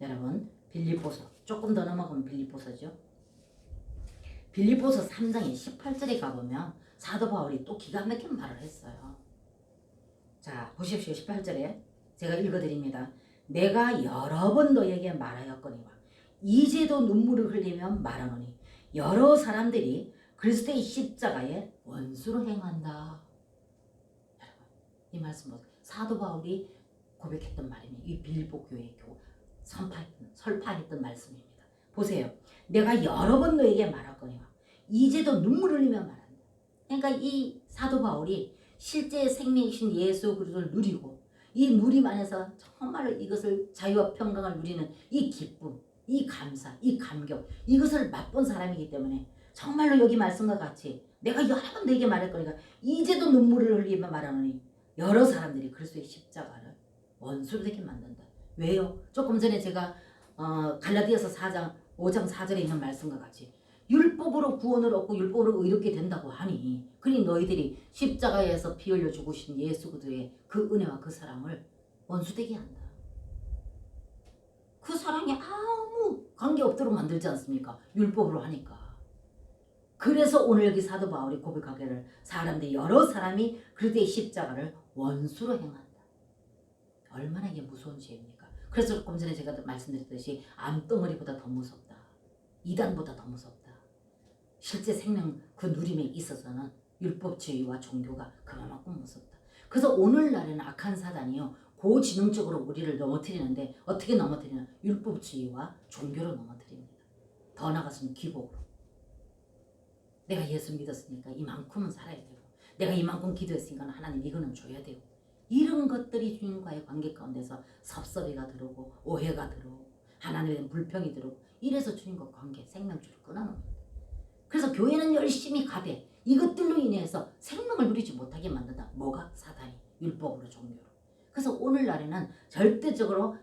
여러분 빌립보서 조금 더 넘어가면 빌립보서죠. 빌립보서 3장의 18절에 가보면 사도 바울이 또 기가 막힌 말을 했어요. 자, 보십시오. 18절에 제가 읽어드립니다. 내가 여러 번 너에게 말하였거니와 이제도 눈물을 흘리며 말하노니 여러 사람들이 그리스도의 십자가에 원수로 행한다. 여러분, 이 말씀 보세요. 사도 바울이 고백했던 말입니다. 이 빌립보 교회에 설파했던 말씀입니다. 보세요. 내가 여러 번 너에게 말하거니와 이제도 눈물 흘리며 말한다. 그러니까 이 사도 바울이 실제 생명이신 예수 그리스도를 누리고 이 누림 안에서 정말로 이것을 자유와 평강을 누리는 이 기쁨, 이 감사, 이 감격 이것을 맛본 사람이기 때문에 정말로 여기 말씀과 같이 내가 여러 번 너에게 말할 거니까 이제도 눈물을 흘리며 말하노니 여러 사람들이 그리스도의 십자가를 원수로 되게 만든다. 왜요? 조금 전에 제가 갈라디아서 5장 4절에 있는 말씀과 같이 율법으로 구원을 얻고 율법으로 의롭게 된다고 하니 그러니 너희들이 십자가에서 피 흘려 죽으신 예수 그리스도의 그 은혜와 그 사랑을 원수되게 한다. 그 사랑이 아무 관계없도록 만들지 않습니까? 율법으로 하니까. 그래서 오늘 여기 사도 바울이 고백하기를 사람들 여러 사람이 그리스도의 십자가를 원수로 행한다. 얼마나 이게 무서운 죄입니까? 그래서 조금 전에 제가 말씀드렸듯이 암덩어리보다 더 무섭다. 이단보다 더 무섭다. 실제 생명 그 누림에 있어서는 율법주의와 종교가 그만큼 무섭다. 그래서 오늘날에는 악한 사단이요 고지능적으로 우리를 넘어뜨리는데 어떻게 넘어뜨리냐? 율법주의와 종교로 넘어뜨립니다. 더 나아가서는 기복으로. 내가 예수 믿었으니까 이만큼은 살아야 되고 내가 이만큼 기도했으니까 하나님 이거는 줘야 되고 이런 것들이 주님과의 관계 가운데서 섭섭이가 들어오고 오해가 들어오고 하나님에 대한 불평이 들어오고 이래서 주님과 관계 생명줄을 끊어놓습니다. 그래서 교회는 열심히 가되 이것들로 인해서 생명을 누리지 못하게 만든다. 뭐가? 사단이 율법으로 종교로. 그래서 오늘날에는 절대적으로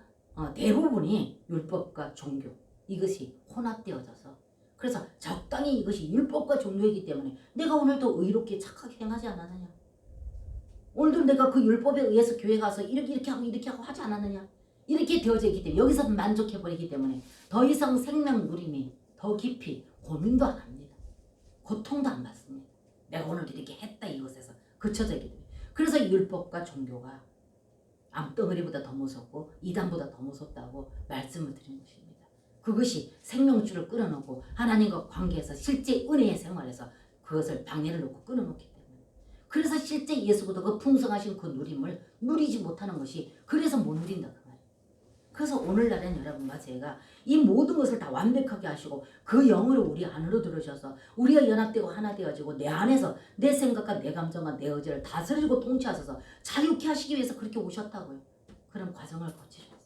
대부분이 율법과 종교 이것이 혼합되어져서 그래서 적당히 이것이 율법과 종교이기 때문에 내가 오늘도 의롭게 착하게 행하지 않았느냐? 오늘도 내가 그 율법에 의해서 교회 가서 이렇게 하고 하지 않았느냐? 이렇게 되어져 있기 때문에 여기서 만족해버리기 때문에 더 이상 생명 누림이 더 깊이 고민도 안 합니다. 고통도 안 받습니다. 내가 오늘 이렇게 했다 이것에서 그쳐져 있기 때문에. 그래서 율법과 종교가 암덩어리보다 더 무섭고 이단보다 더 무섭다고 말씀을 드린 것입니다. 그것이 생명줄을 끊어놓고 하나님과 관계에서 실제 은혜의 생활에서 그것을 방해를 놓고 끊어놓기 때문에 그래서 실제 예수 그리스도 그 풍성하신 그 누림을 누리지 못하는 것이 그래서 못 누린다 그 말이에요. 그래서 오늘날엔 여러분과 제가 이 모든 것을 다 완벽하게 하시고 그 영으로 우리 안으로 들어오셔서 우리가 연합되고 하나 되어지고 내 안에서 내 생각과 내 감정과 내 의지를 다스리고 통치하셔서 자유케 하시기 위해서 그렇게 오셨다고요. 그런 과정을 거치셨어요.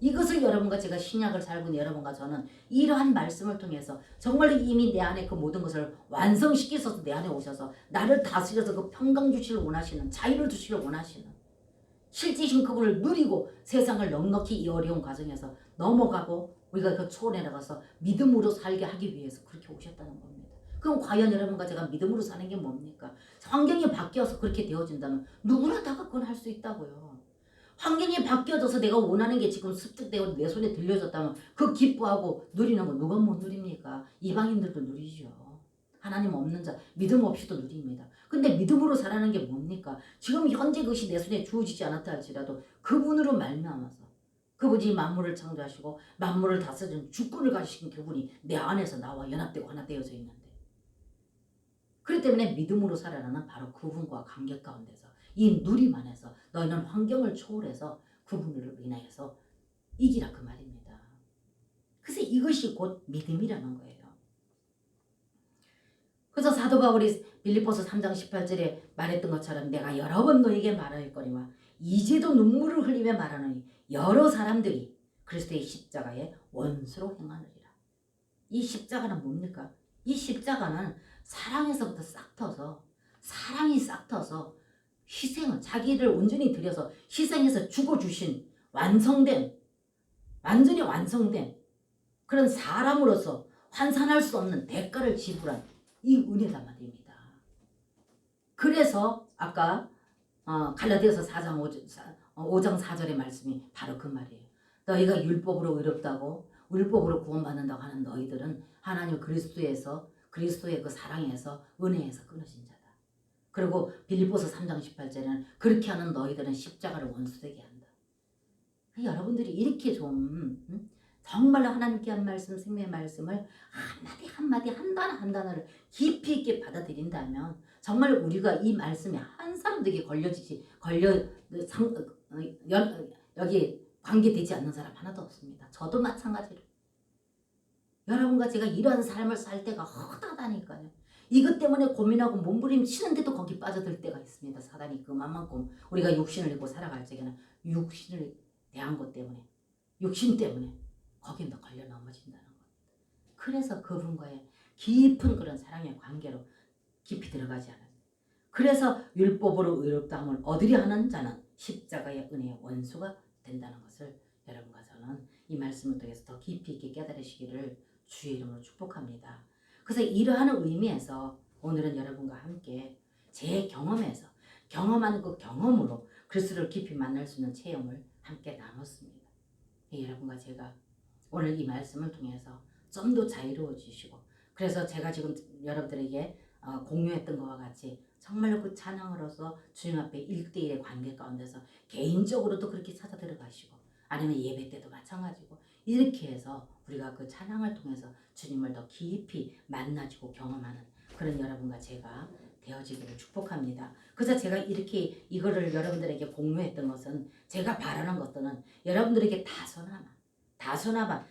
이것을 여러분과 제가 신약을 살고 있는 여러분과 저는 이러한 말씀을 통해서 정말 이미 내 안에 그 모든 것을 완성시키셔서 내 안에 오셔서 나를 다스려서 그 평강 주시를 원하시는 자유를 주시를 원하시는 실제신 그분을 누리고 세상을 넉넉히 이 어려운 과정에서 넘어가고 우리가 그 초원에 나가서 믿음으로 살게 하기 위해서 그렇게 오셨다는 겁니다. 그럼 과연 여러분과 제가 믿음으로 사는 게 뭡니까? 환경이 바뀌어서 그렇게 되어진다면 누구나 다 그건 할 수 있다고요. 환경이 바뀌어져서 내가 원하는 게 지금 습득되고 내 손에 들려졌다면 그 기뻐하고 누리는 거 누가 못 누립니까? 이방인들도 누리죠. 하나님 없는 자 믿음 없이도 누립니다. 근데 믿음으로 살아가는 게 뭡니까? 지금 현재 그것이 내 손에 주어지지 않았다 할지라도 그분으로 말미암아서 그분이 만물을 창조하시고 만물을 다스리는 주권을 가지신 그분이 내 안에서 나와 연합되고 하나 되어져 있는데 그렇기 때문에 믿음으로 살아가는 바로 그분과 관계 가운데서 이 누림 안에서 너희는 환경을 초월해서 그분을 인하여서 이기라 그 말입니다. 그래서 이것이 곧 믿음이라는 거예요. 그래서 사도 바울이 빌립보서 3장 18절에 말했던 것처럼 내가 여러 번 너에게 말하였거니와 이제도 눈물을 흘리며 말하노니 여러 사람들이 그리스도의 십자가에 원수로 행하느니라. 이 십자가는 뭡니까? 이 십자가는 사랑에서부터 사랑이 싹 터서 희생을 자기를 온전히 들여서 희생해서 죽어주신 완전히 완성된 그런 사람으로서 환산할 수 없는 대가를 지불한 이 은혜란 말입니다. 그래서 아까 갈라디아서 5장 4절의 말씀이 바로 그 말이에요. 너희가 율법으로 의롭다고 율법으로 구원받는다고 하는 너희들은 하나님 그리스도에서 그리스도의 그 사랑에서 은혜에서 끊어진 자다. 그리고 빌립보서 3장 18절에는 그렇게 하는 너희들은 십자가를 원수되게 한다. 여러분들이 이렇게 좀 정말로 하나님께 한 말씀, 생명의 말씀을 한마디 한마디 한 단어 한 단어를 깊이 있게 받아들인다면 정말 우리가 이 말씀에 한 사람도 이게 여기 관계되지 않는 사람 하나도 없습니다. 저도 마찬가지로. 여러분과 제가 이런 삶을 살 때가 허다하다니까요. 이것 때문에 고민하고 몸부림치는데도 거기 빠져들 때가 있습니다. 사단이 그만큼 우리가 육신을 입고 살아갈 적에는 육신을 대한 것 때문에, 육신 때문에 거기에 걸려 넘어진다는 것. 그래서 그분과의 깊은 그런 사랑의 관계로 깊이 들어가지 않아요. 그래서 율법으로 의롭다함을 얻으려 하는 자는 십자가의 은혜의 원수가 된다는 것을 여러분과 저는 이 말씀을 통해서 더 깊이 있게 깨달으시기를 주의 이름으로 축복합니다. 그래서 이러한 의미에서 오늘은 여러분과 함께 제 경험에서 경험한 그 경험으로 그리스도를 깊이 만날 수 있는 체험을 함께 나눴습니다. 여러분과 제가 오늘 이 말씀을 통해서 좀 더 자유로워지시고, 그래서 제가 지금 여러분들에게 공유했던 것과 같이 정말로 그 찬양으로서 주님 앞에 1대1의 관계 가운데서 개인적으로도 그렇게 찾아 들어가시고, 아니면 예배 때도 마찬가지고, 이렇게 해서 우리가 그 찬양을 통해서 주님을 더 깊이 만나지고 경험하는 그런 여러분과 제가 되어지기를 축복합니다. 그래서 제가 이렇게 이거를 여러분들에게 공유했던 것은, 제가 바라는 것들은 여러분들에게 다소나마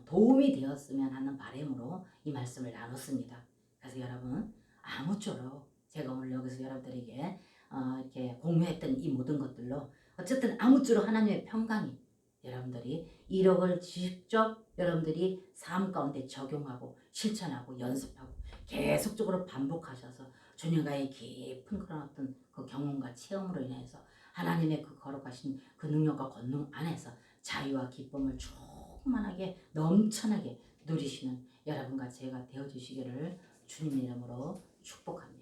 도움이 되었으면 하는 바람으로 이 말씀을 나눴습니다. 그래서 여러분, 아무쪼록 제가 오늘 여기서 여러분들에게 이렇게 공유했던 이 모든 것들로 어쨌든 아무쪼록 하나님의 평강이 여러분들이 이력을 직접 여러분들이 삶 가운데 적용하고 실천하고 연습하고 계속적으로 반복하셔서 주님과의 깊은 그런 어떤 그 경험과 체험으로 인해서 하나님의 그 거룩하신 그 능력과 권능 안에서 자유와 기쁨을 충만하게 넘쳐나게 누리시는 여러분과 제가 되어주시기를 주님의 이름으로 축복합니다.